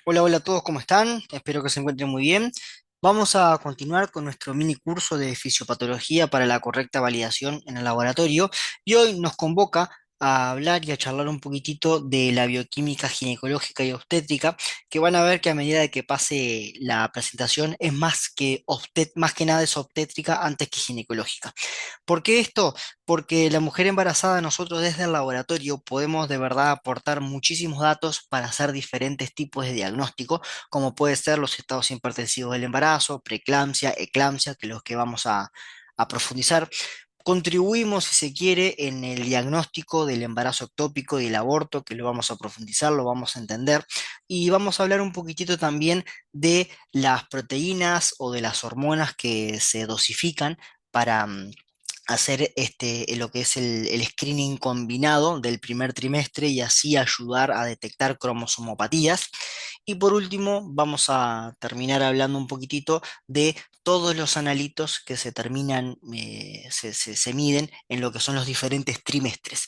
Hola, hola a todos, ¿cómo están? Espero que se encuentren muy bien. Vamos a continuar con nuestro mini curso de fisiopatología para la correcta validación en el laboratorio y hoy nos convoca a hablar y a charlar un poquitito de la bioquímica ginecológica y obstétrica, que van a ver que a medida de que pase la presentación es más que nada es obstétrica antes que ginecológica. ¿Por qué esto? Porque la mujer embarazada, nosotros desde el laboratorio podemos de verdad aportar muchísimos datos para hacer diferentes tipos de diagnóstico, como puede ser los estados hipertensivos del embarazo, preeclampsia, eclampsia, que es los que vamos a profundizar. Contribuimos, si se quiere, en el diagnóstico del embarazo ectópico y el aborto, que lo vamos a profundizar, lo vamos a entender, y vamos a hablar un poquitito también de las proteínas o de las hormonas que se dosifican para hacer lo que es el screening combinado del primer trimestre y así ayudar a detectar cromosomopatías. Y por último, vamos a terminar hablando un poquitito de todos los analitos que se terminan, se miden en lo que son los diferentes trimestres.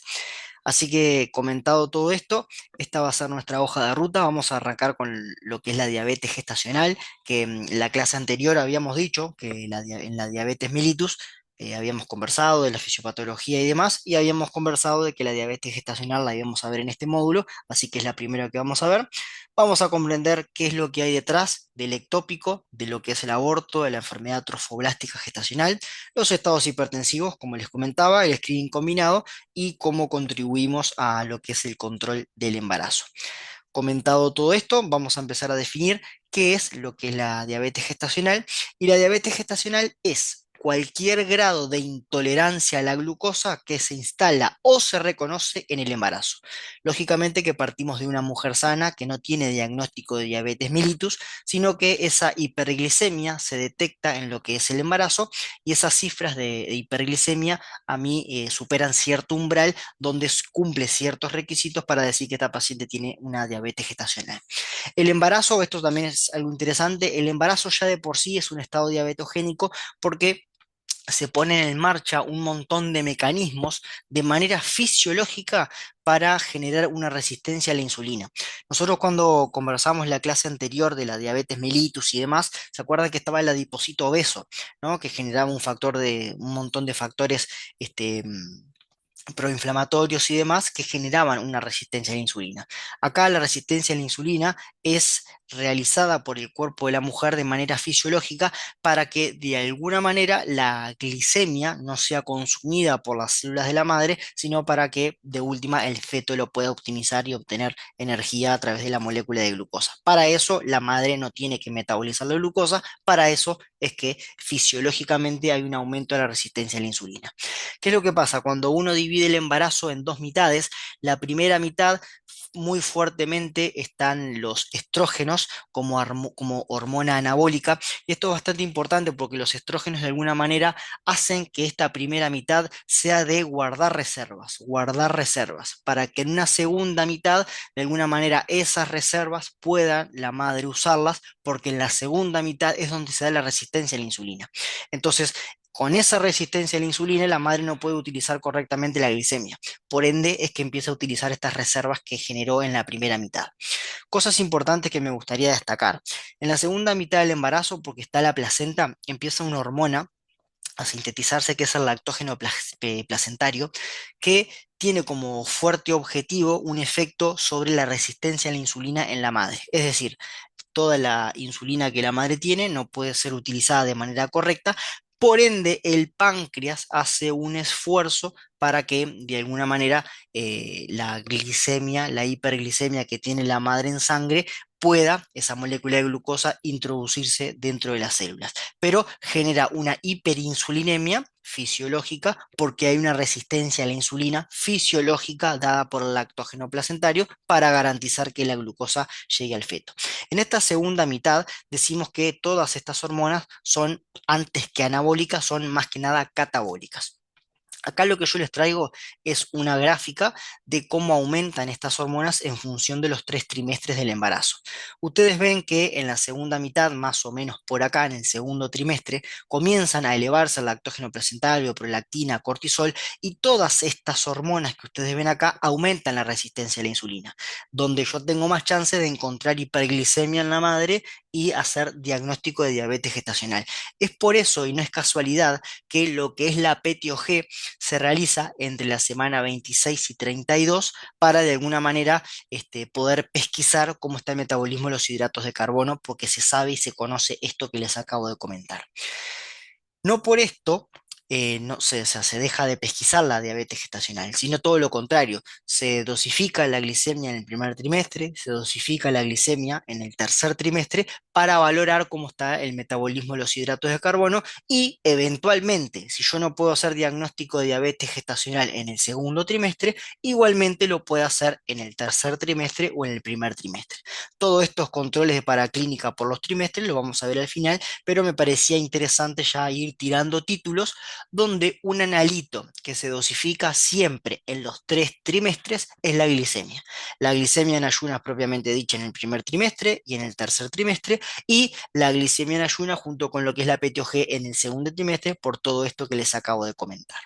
Así que comentado todo esto, esta va a ser nuestra hoja de ruta. Vamos a arrancar con lo que es la diabetes gestacional, que en la clase anterior habíamos dicho que en la diabetes mellitus habíamos conversado de la fisiopatología y demás, y habíamos conversado de que la diabetes gestacional la íbamos a ver en este módulo, así que es la primera que vamos a ver. Vamos a comprender qué es lo que hay detrás del ectópico, de lo que es el aborto, de la enfermedad trofoblástica gestacional, los estados hipertensivos, como les comentaba, el screening combinado y cómo contribuimos a lo que es el control del embarazo. Comentado todo esto, vamos a empezar a definir qué es lo que es la diabetes gestacional. Y la diabetes gestacional es cualquier grado de intolerancia a la glucosa que se instala o se reconoce en el embarazo. Lógicamente que partimos de una mujer sana que no tiene diagnóstico de diabetes mellitus, sino que esa hiperglicemia se detecta en lo que es el embarazo y esas cifras de hiperglicemia a mí superan cierto umbral donde cumple ciertos requisitos para decir que esta paciente tiene una diabetes gestacional. El embarazo, esto también es algo interesante, el embarazo ya de por sí es un estado diabetogénico porque se ponen en marcha un montón de mecanismos de manera fisiológica para generar una resistencia a la insulina. Nosotros cuando conversamos la clase anterior de la diabetes mellitus y demás, ¿se acuerdan que estaba el adipocito obeso, ¿no? Que generaba un montón de factores proinflamatorios y demás que generaban una resistencia a la insulina. Acá la resistencia a la insulina es realizada por el cuerpo de la mujer de manera fisiológica para que de alguna manera la glicemia no sea consumida por las células de la madre, sino para que de última el feto lo pueda optimizar y obtener energía a través de la molécula de glucosa. Para eso la madre no tiene que metabolizar la glucosa, para eso es que fisiológicamente hay un aumento de la resistencia a la insulina. ¿Qué es lo que pasa? Cuando uno divide el embarazo en dos mitades, la primera mitad muy fuertemente están los estrógenos como hormona anabólica, y esto es bastante importante porque los estrógenos de alguna manera hacen que esta primera mitad sea de guardar reservas, para que en una segunda mitad de alguna manera esas reservas pueda la madre usarlas, porque en la segunda mitad es donde se da la resistencia a la insulina. Entonces, con esa resistencia a la insulina, la madre no puede utilizar correctamente la glicemia. Por ende, es que empieza a utilizar estas reservas que generó en la primera mitad. Cosas importantes que me gustaría destacar. En la segunda mitad del embarazo, porque está la placenta, empieza una hormona a sintetizarse, que es el lactógeno placentario, que tiene como fuerte objetivo un efecto sobre la resistencia a la insulina en la madre. Es decir, toda la insulina que la madre tiene no puede ser utilizada de manera correcta. Por ende, el páncreas hace un esfuerzo para que de alguna manera la glicemia, la hiperglicemia que tiene la madre en sangre, pueda esa molécula de glucosa introducirse dentro de las células. Pero genera una hiperinsulinemia fisiológica porque hay una resistencia a la insulina fisiológica dada por el lactógeno placentario para garantizar que la glucosa llegue al feto. En esta segunda mitad decimos que todas estas hormonas son, antes que anabólicas, son más que nada catabólicas. Acá lo que yo les traigo es una gráfica de cómo aumentan estas hormonas en función de los 3 trimestres del embarazo. Ustedes ven que en la segunda mitad, más o menos por acá, en el segundo trimestre, comienzan a elevarse el lactógeno placentario, prolactina, cortisol, y todas estas hormonas que ustedes ven acá aumentan la resistencia a la insulina, donde yo tengo más chance de encontrar hiperglicemia en la madre y hacer diagnóstico de diabetes gestacional. Es por eso, y no es casualidad, que lo que es la PTOG se realiza entre la semana 26 y 32 para de alguna manera poder pesquisar cómo está el metabolismo de los hidratos de carbono, porque se sabe y se conoce esto que les acabo de comentar. No por esto no, o sea, se deja de pesquisar la diabetes gestacional, sino todo lo contrario. Se dosifica la glicemia en el primer trimestre, se dosifica la glicemia en el tercer trimestre para valorar cómo está el metabolismo de los hidratos de carbono y eventualmente, si yo no puedo hacer diagnóstico de diabetes gestacional en el segundo trimestre, igualmente lo puedo hacer en el tercer trimestre o en el primer trimestre. Todos estos controles de paraclínica por los trimestres los vamos a ver al final, pero me parecía interesante ya ir tirando títulos donde un analito que se dosifica siempre en los 3 trimestres es la glicemia. La glicemia en ayunas propiamente dicha en el primer trimestre y en el tercer trimestre, y la glicemia en ayunas junto con lo que es la PTOG en el segundo trimestre, por todo esto que les acabo de comentar.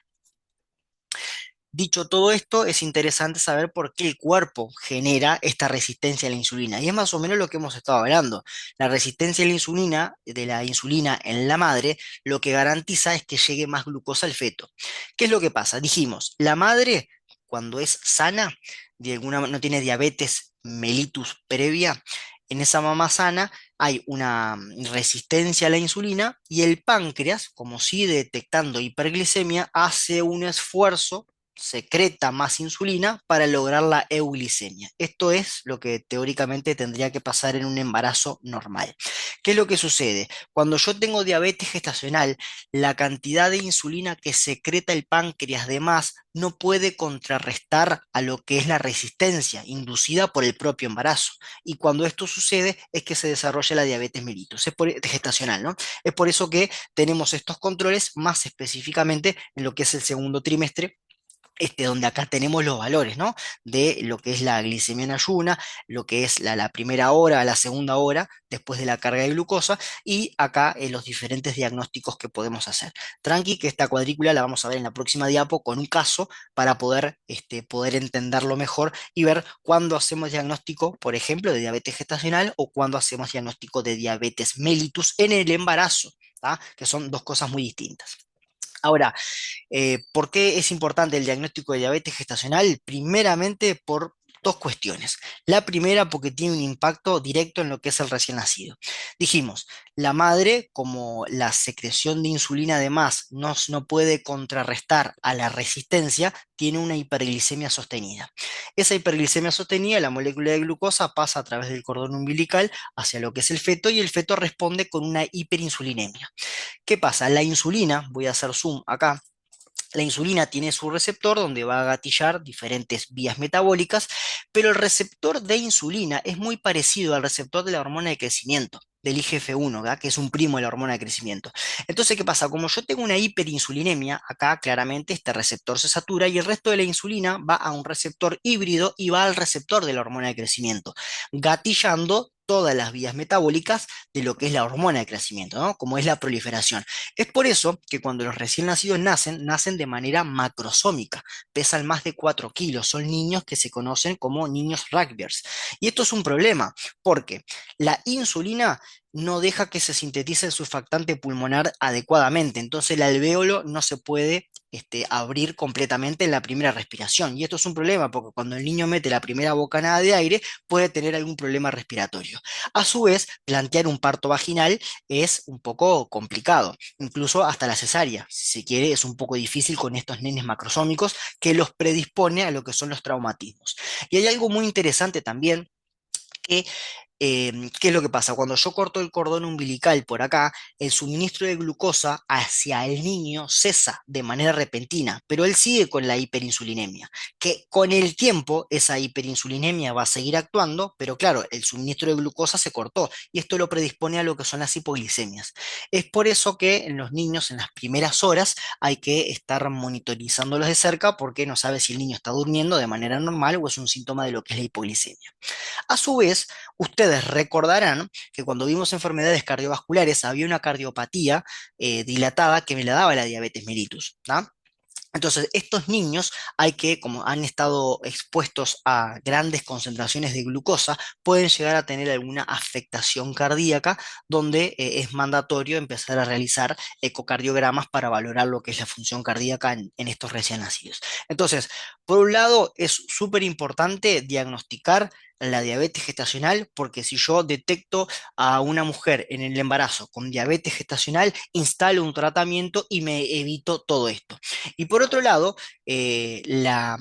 Dicho todo esto, es interesante saber por qué el cuerpo genera esta resistencia a la insulina. Y es más o menos lo que hemos estado hablando. La resistencia a la insulina, de la insulina en la madre, lo que garantiza es que llegue más glucosa al feto. ¿Qué es lo que pasa? Dijimos, la madre, cuando es sana, no tiene diabetes mellitus previa, en esa mamá sana hay una resistencia a la insulina y el páncreas, como sigue detectando hiperglicemia, hace un esfuerzo, secreta más insulina para lograr la euglicemia. Esto es lo que teóricamente tendría que pasar en un embarazo normal. ¿Qué es lo que sucede? Cuando yo tengo diabetes gestacional, la cantidad de insulina que secreta el páncreas de más no puede contrarrestar a lo que es la resistencia inducida por el propio embarazo. Y cuando esto sucede es que se desarrolla la diabetes mellitus, gestacional, ¿no? Es por eso que tenemos estos controles más específicamente en lo que es el segundo trimestre, donde acá tenemos los valores, ¿no? De lo que es la glicemia en ayuna, lo que es la primera hora, la segunda hora, después de la carga de glucosa, y acá los diferentes diagnósticos que podemos hacer. Tranqui, que esta cuadrícula la vamos a ver en la próxima diapo con un caso para poder entenderlo mejor y ver cuándo hacemos diagnóstico, por ejemplo, de diabetes gestacional o cuándo hacemos diagnóstico de diabetes mellitus en el embarazo, ¿tá? Que son dos cosas muy distintas. Ahora, ¿por qué es importante el diagnóstico de diabetes gestacional? Primeramente por dos cuestiones. La primera porque tiene un impacto directo en lo que es el recién nacido. Dijimos, la madre, como la secreción de insulina además no puede contrarrestar a la resistencia, tiene una hiperglicemia sostenida. Esa hiperglicemia sostenida, la molécula de glucosa pasa a través del cordón umbilical hacia lo que es el feto y el feto responde con una hiperinsulinemia. ¿Qué pasa? La insulina, voy a hacer zoom acá, la insulina tiene su receptor donde va a gatillar diferentes vías metabólicas, pero el receptor de insulina es muy parecido al receptor de la hormona de crecimiento, del IGF-1, ¿verdad? Que es un primo de la hormona de crecimiento. Entonces, ¿qué pasa? Como yo tengo una hiperinsulinemia, acá claramente este receptor se satura y el resto de la insulina va a un receptor híbrido y va al receptor de la hormona de crecimiento, gatillando todas las vías metabólicas de lo que es la hormona de crecimiento, ¿no? Como es la proliferación. Es por eso que cuando los recién nacidos nacen de manera macrosómica, pesan más de 4 kilos, son niños que se conocen como niños rugbyers. Y esto es un problema, porque la insulina no deja que se sintetice el surfactante pulmonar adecuadamente, entonces el alvéolo no se puede abrir completamente en la primera respiración. Y esto es un problema porque cuando el niño mete la primera bocanada de aire puede tener algún problema respiratorio. A su vez, plantear un parto vaginal es un poco complicado, incluso hasta la cesárea, si se quiere, es un poco difícil con estos nenes macrosómicos que los predispone a lo que son los traumatismos. Y hay algo muy interesante también que ¿Qué es lo que pasa? Cuando yo corto el cordón umbilical por acá, el suministro de glucosa hacia el niño cesa de manera repentina, pero él sigue con la hiperinsulinemia, que con el tiempo esa hiperinsulinemia va a seguir actuando, pero claro, el suministro de glucosa se cortó y esto lo predispone a lo que son las hipoglicemias. Es por eso que en los niños en las primeras horas hay que estar monitorizándolos de cerca porque no sabe si el niño está durmiendo de manera normal o es un síntoma de lo que es la hipoglicemia. A su vez, ustedes recordarán que cuando vimos enfermedades cardiovasculares había una cardiopatía dilatada que me la daba la diabetes mellitus, ¿tá? Entonces, estos niños hay que, como han estado expuestos a grandes concentraciones de glucosa, pueden llegar a tener alguna afectación cardíaca donde es mandatorio empezar a realizar ecocardiogramas para valorar lo que es la función cardíaca en estos recién nacidos. Entonces, por un lado, es súper importante diagnosticar la diabetes gestacional, porque si yo detecto a una mujer en el embarazo con diabetes gestacional, instalo un tratamiento y me evito todo esto. Y por otro lado, la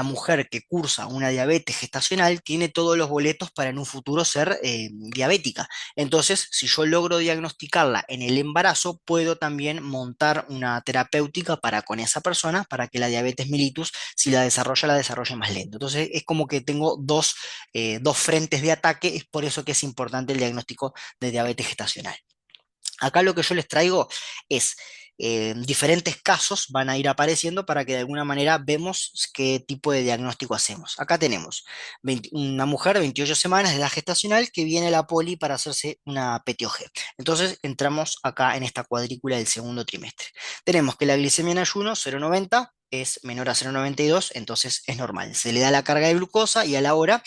mujer que cursa una diabetes gestacional tiene todos los boletos para en un futuro ser diabética. Entonces, si yo logro diagnosticarla en el embarazo, puedo también montar una terapéutica para con esa persona para que la diabetes mellitus, si la desarrolle más lento. Entonces, es como que tengo dos frentes de ataque, es por eso que es importante el diagnóstico de diabetes gestacional. Acá lo que yo les traigo es diferentes casos van a ir apareciendo para que de alguna manera vemos qué tipo de diagnóstico hacemos. Acá tenemos una mujer de 28 semanas de edad gestacional que viene a la poli para hacerse una PTOG. Entonces entramos acá en esta cuadrícula del segundo trimestre. Tenemos que la glicemia en ayuno 0,90 es menor a 0,92, entonces es normal. Se le da la carga de glucosa y a la hora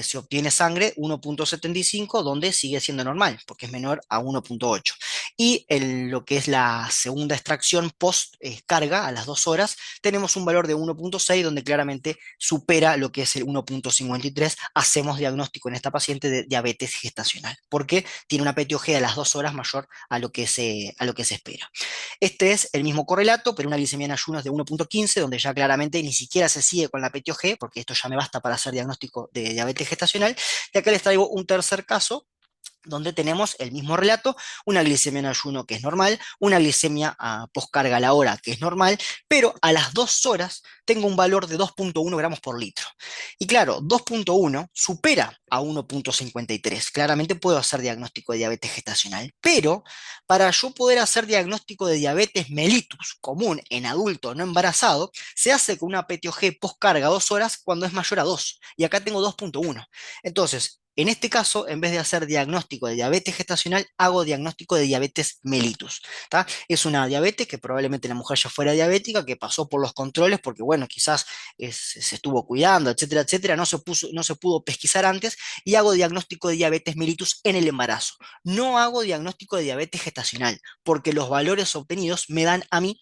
se obtiene sangre 1,75, donde sigue siendo normal, porque es menor a 1,8. Y lo que es la segunda extracción post carga a las 2 horas, tenemos un valor de 1,6, donde claramente supera lo que es el 1,53. Hacemos diagnóstico en esta paciente de diabetes gestacional, porque tiene una PTOG a las 2 horas mayor a lo que se espera. Este es el mismo correlato, pero una glicemia en ayunos de 1,15, donde ya claramente ni siquiera se sigue con la PTOG, porque esto ya me basta para hacer diagnóstico de diabetes gestacional. Y acá les traigo un tercer caso donde tenemos el mismo relato, una glicemia en ayuno que es normal, una glicemia a poscarga a la hora que es normal, pero a las 2 horas tengo un valor de 2,1 gramos por litro. Y claro, 2,1 supera a 1,53. Claramente puedo hacer diagnóstico de diabetes gestacional, pero para yo poder hacer diagnóstico de diabetes mellitus común en adulto no embarazado, se hace con una PTOG poscarga 2 horas cuando es mayor a 2. Y acá tengo 2,1. Entonces, en este caso, en vez de hacer diagnóstico de diabetes gestacional, hago diagnóstico de diabetes mellitus. ¿Tá? Es una diabetes que probablemente la mujer ya fuera diabética, que pasó por los controles porque, bueno, quizás se estuvo cuidando, etcétera, etcétera, no se pudo pesquisar antes y hago diagnóstico de diabetes mellitus en el embarazo. No hago diagnóstico de diabetes gestacional porque los valores obtenidos me dan a mí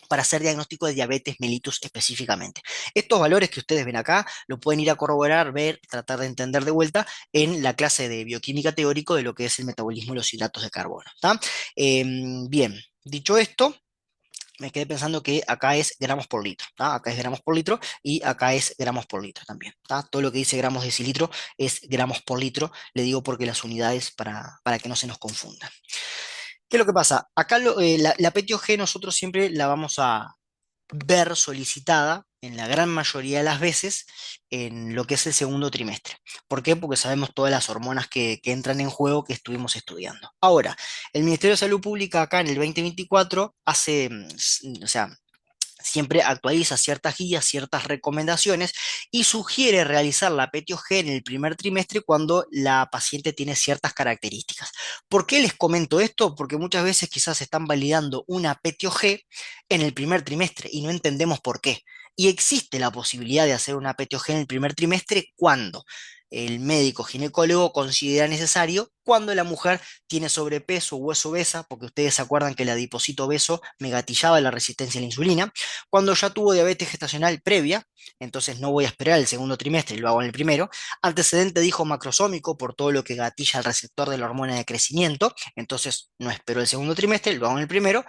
para hacer diagnóstico de diabetes mellitus específicamente. Estos valores que ustedes ven acá lo pueden ir a corroborar, ver, tratar de entender de vuelta en la clase de bioquímica teórico de lo que es el metabolismo de los hidratos de carbono. ¿Tá? Bien, dicho esto, me quedé pensando que acá es gramos por litro, ¿tá? Acá es gramos por litro y acá es gramos por litro también, ¿tá? Todo lo que dice gramos decilitro es gramos por litro, le digo porque las unidades para que no se nos confundan. ¿Qué es lo que pasa? Acá la PTOG nosotros siempre la vamos a ver solicitada en la gran mayoría de las veces en lo que es el segundo trimestre. ¿Por qué? Porque sabemos todas las hormonas que entran en juego que estuvimos estudiando. Ahora, el Ministerio de Salud Pública acá en el 2024 hace, o sea, siempre actualiza ciertas guías, ciertas recomendaciones y sugiere realizar la PTOG en el primer trimestre cuando la paciente tiene ciertas características. ¿Por qué les comento esto? Porque muchas veces quizás están validando una PTOG en el primer trimestre y no entendemos por qué. Y existe la posibilidad de hacer una PTOG en el primer trimestre cuando el médico ginecólogo considera necesario cuando la mujer tiene sobrepeso o es obesa, porque ustedes se acuerdan que el adiposito obeso me gatillaba la resistencia a la insulina, cuando ya tuvo diabetes gestacional previa, entonces no voy a esperar el segundo trimestre, lo hago en el primero, antecedente de hijo macrosómico por todo lo que gatilla el receptor de la hormona de crecimiento, entonces no espero el segundo trimestre, lo hago en el primero,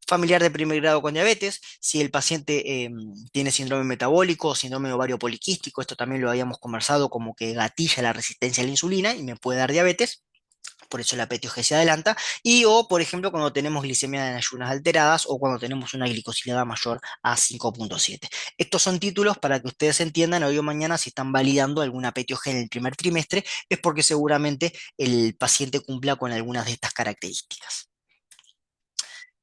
familiar de primer grado con diabetes, si el paciente tiene síndrome metabólico o síndrome ovario poliquístico, esto también lo habíamos conversado como que gatilla la resistencia a la insulina y me puede dar diabetes, por eso la PTOG se adelanta, y o por ejemplo cuando tenemos glicemia en ayunas alteradas o cuando tenemos una glicosilada mayor a 5,7. Estos son títulos para que ustedes entiendan hoy o mañana si están validando alguna PTOG en el primer trimestre, es porque seguramente el paciente cumpla con algunas de estas características.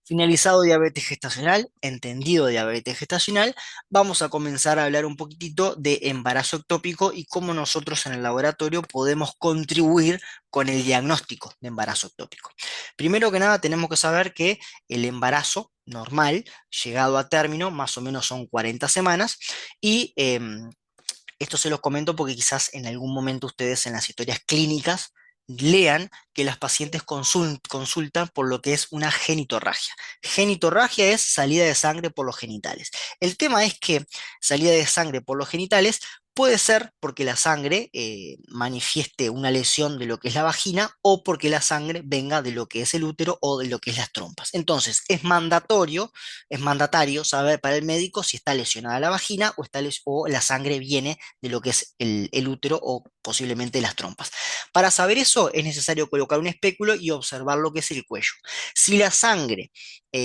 Finalizado diabetes gestacional, entendido diabetes gestacional, vamos a comenzar a hablar un poquitito de embarazo ectópico y cómo nosotros en el laboratorio podemos contribuir con el diagnóstico de embarazo ectópico. Primero que nada, tenemos que saber que el embarazo normal, llegado a término, más o menos son 40 semanas, y esto se los comento porque quizás en algún momento ustedes en las historias clínicas lean que las pacientes consultan por lo que es una genitorragia. Genitorragia es salida de sangre por los genitales. El tema es que salida de sangre por los genitales puede ser porque la sangre manifieste una lesión de lo que es la vagina o porque la sangre venga de lo que es el útero o de lo que es las trompas. Entonces, es mandatario saber para el médico si está lesionada la vagina o la sangre viene de lo que es el útero o posiblemente las trompas. Para saber eso es necesario colocar un espéculo y observar lo que es el cuello. Si la sangre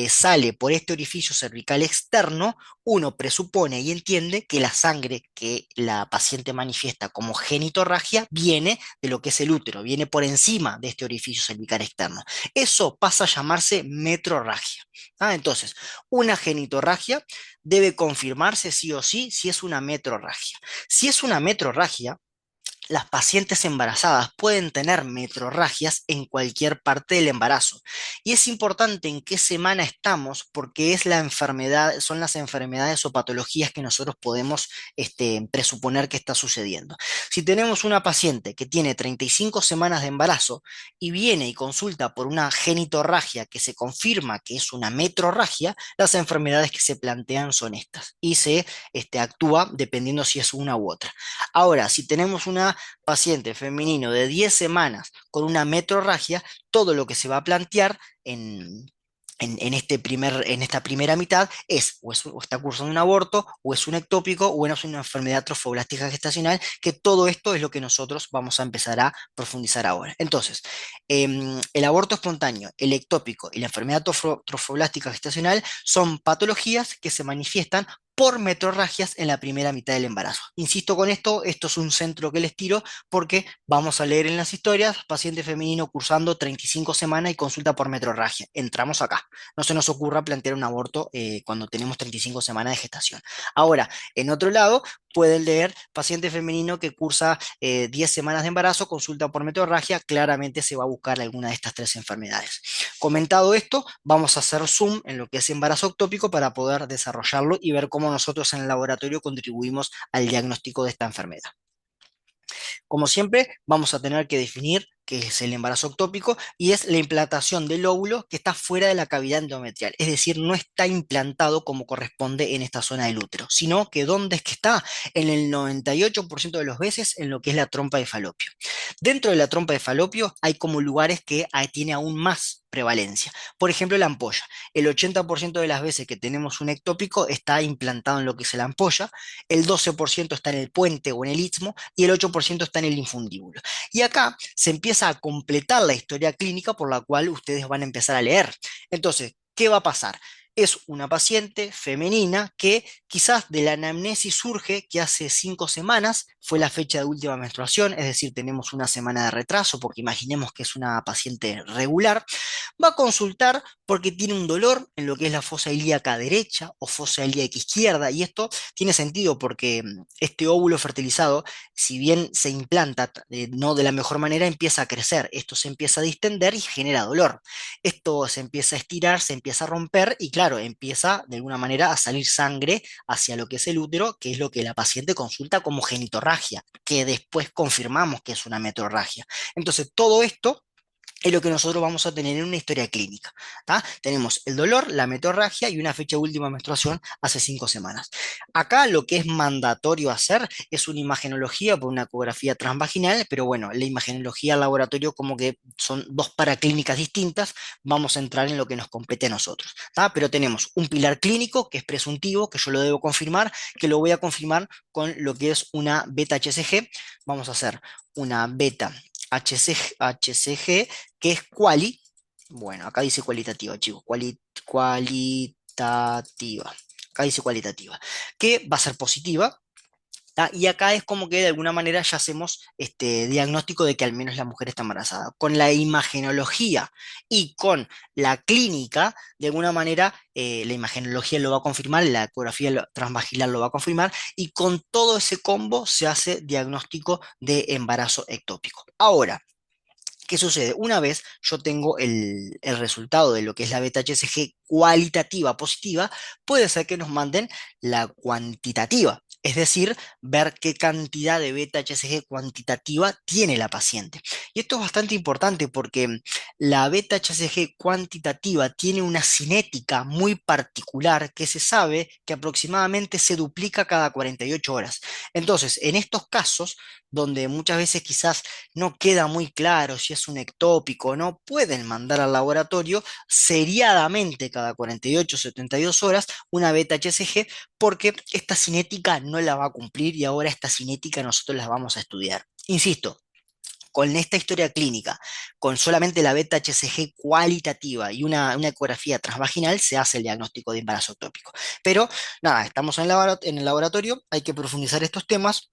sale por este orificio cervical externo, uno presupone y entiende que la sangre que la paciente manifiesta como genitorragia viene de lo que es el útero, viene por encima de este orificio cervical externo. Eso pasa a llamarse metrorragia. Entonces, una genitorragia debe confirmarse sí o sí si es una metrorragia. Si es una metrorragia, las pacientes embarazadas pueden tener metrorragias en cualquier parte del embarazo. Y es importante en qué semana estamos porque es la enfermedad, son las enfermedades o patologías que nosotros podemos presuponer que está sucediendo. Si tenemos una paciente que tiene 35 semanas de embarazo y viene y consulta por una genitorragia que se confirma que es una metrorragia, las enfermedades que se plantean son estas y se actúa dependiendo si es una u otra. Ahora, si tenemos una paciente femenino de 10 semanas con una metrorragia, todo lo que se va a plantear en esta primera mitad o está cursando un aborto, o es un ectópico, o es una enfermedad trofoblástica gestacional, que todo esto es lo que nosotros vamos a empezar a profundizar ahora. Entonces, el aborto espontáneo, el ectópico y la enfermedad trofoblástica gestacional son patologías que se manifiestan por metrorragias en la primera mitad del embarazo. Insisto con esto, esto es un centro que les tiro porque vamos a leer en las historias, paciente femenino cursando 35 semanas y consulta por metrorragia. Entramos acá. No se nos ocurra plantear un aborto cuando tenemos 35 semanas de gestación. Ahora, en otro lado, pueden leer paciente femenino que cursa 10 semanas de embarazo, consulta por metrorragia, claramente se va a buscar alguna de estas tres enfermedades. Comentado esto, vamos a hacer zoom en lo que es embarazo ectópico para poder desarrollarlo y ver cómo nosotros en el laboratorio contribuimos al diagnóstico de esta enfermedad. Como siempre, vamos a tener que definir qué es el embarazo ectópico y es la implantación del óvulo que está fuera de la cavidad endometrial, es decir, no está implantado como corresponde en esta zona del útero, sino que ¿dónde es que está? En el 98% de las veces en lo que es la trompa de falopio. Dentro de la trompa de falopio hay como lugares que tiene aún más prevalencia. Por ejemplo, la ampolla. El 80% de las veces que tenemos un ectópico está implantado en lo que es la ampolla, el 12% está en el puente o en el istmo y el 8% está en el infundíbulo. Y acá se empieza a completar la historia clínica por la cual ustedes van a empezar a leer. Entonces, ¿qué va a pasar? Es una paciente femenina que quizás de la anamnesis surge que hace 5 semanas fue la fecha de última menstruación, es decir, tenemos una semana de retraso porque imaginemos que es una paciente regular, va a consultar porque tiene un dolor en lo que es la fosa ilíaca derecha o fosa ilíaca izquierda, y esto tiene sentido porque este óvulo fertilizado, si bien se implanta no de la mejor manera, empieza a crecer, esto se empieza a distender y genera dolor. Esto se empieza a estirar, se empieza a romper y claro, empieza de alguna manera a salir sangre hacia lo que es el útero, que es lo que la paciente consulta como genitorragia, que después confirmamos que es una metrorragia. Entonces, todo esto es lo que nosotros vamos a tener en una historia clínica. ¿Tá? Tenemos el dolor, la metorragia y una fecha de última menstruación hace 5 semanas. Acá lo que es mandatorio hacer es una imagenología por una ecografía transvaginal, pero bueno, la imagenología al laboratorio como que son dos paraclínicas distintas, vamos a entrar en lo que nos compete a nosotros. ¿Tá? Pero tenemos un pilar clínico que es presuntivo, que yo lo debo confirmar, que lo voy a confirmar con lo que es una beta-HCG. Vamos a hacer una beta-HCG que es bueno, acá dice cualitativa, chicos, cualitativa, acá dice cualitativa, que va a ser positiva. ¿Tá? Y acá es como que de alguna manera ya hacemos este diagnóstico de que al menos la mujer está embarazada. Con la imagenología y con la clínica, de alguna manera la imagenología lo va a confirmar, la ecografía transvaginal lo va a confirmar, y con todo ese combo se hace diagnóstico de embarazo ectópico. Ahora, ¿qué sucede? Una vez yo tengo el resultado de lo que es la beta-HCG cualitativa positiva, puede ser que nos manden la cuantitativa, es decir, ver qué cantidad de beta-HCG cuantitativa tiene la paciente. Y esto es bastante importante porque la beta-HCG cuantitativa tiene una cinética muy particular que se sabe que aproximadamente se duplica cada 48 horas. Entonces, en estos casos, donde muchas veces quizás no queda muy claro si es un ectópico o no, pueden mandar al laboratorio seriadamente cada 48 o 72 horas una beta-HCG porque esta cinética no la va a cumplir y ahora esta cinética nosotros la vamos a estudiar. Insisto, con esta historia clínica, con solamente la beta-HCG cualitativa y una ecografía transvaginal, se hace el diagnóstico de embarazo ectópico. Pero nada, estamos en el laboratorio, hay que profundizar estos temas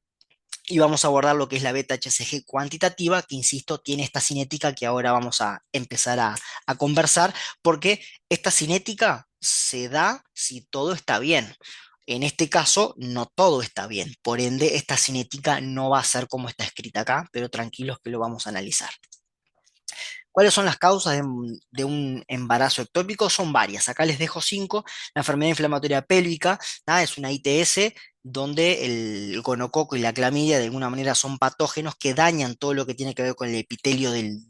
y vamos a abordar lo que es la beta-HCG cuantitativa, que insisto, tiene esta cinética que ahora vamos a empezar a conversar, porque esta cinética se da si todo está bien. En este caso, no todo está bien, por ende, esta cinética no va a ser como está escrita acá, pero tranquilos que lo vamos a analizar. ¿Cuáles son las causas de un embarazo ectópico? Son varias. Acá les dejo cinco. La enfermedad inflamatoria pélvica, ¿tá? Es una ITS donde el gonococo y la clamidia de alguna manera son patógenos que dañan todo lo que tiene que ver con el epitelio de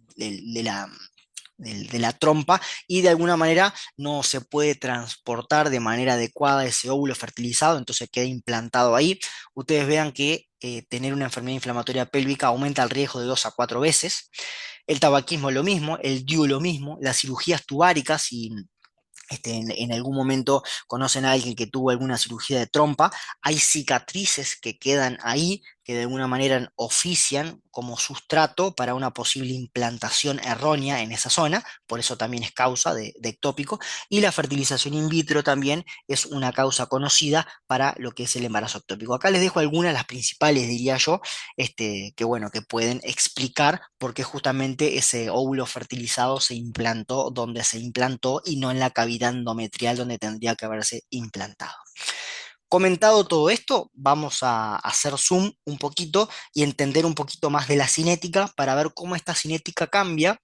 la trompa y de alguna manera no se puede transportar de manera adecuada ese óvulo fertilizado, entonces queda implantado ahí. Ustedes vean que tener una enfermedad inflamatoria pélvica aumenta el riesgo de 2 a 4 veces. El tabaquismo lo mismo, el DIU lo mismo, las cirugías tubáricas, si en algún momento conocen a alguien que tuvo alguna cirugía de trompa, hay cicatrices que quedan ahí, que de alguna manera ofician como sustrato para una posible implantación errónea en esa zona, por eso también es causa de ectópico, y la fertilización in vitro también es una causa conocida para lo que es el embarazo ectópico. Acá les dejo algunas, las principales, diría yo, que bueno, que pueden explicar por qué justamente ese óvulo fertilizado se implantó donde se implantó y no en la cavidad endometrial donde tendría que haberse implantado. Comentado todo esto, vamos a hacer zoom un poquito y entender un poquito más de la cinética para ver cómo esta cinética cambia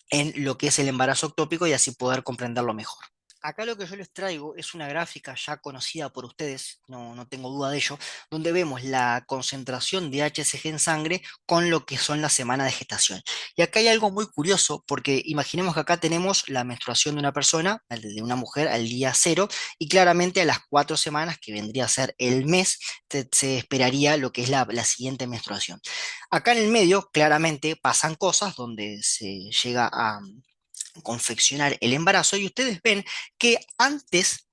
en lo que es el embarazo ectópico y así poder comprenderlo mejor. Acá lo que yo les traigo es una gráfica ya conocida por ustedes, no tengo duda de ello, donde vemos la concentración de HCG en sangre con lo que son las semanas de gestación. Y acá hay algo muy curioso, porque imaginemos que acá tenemos la menstruación de una persona, de una mujer, al día cero, y claramente a las 4 semanas, que vendría a ser el mes, se esperaría lo que es la siguiente menstruación. Acá en el medio, claramente pasan cosas donde se llega a confeccionar el embarazo y ustedes ven que antes,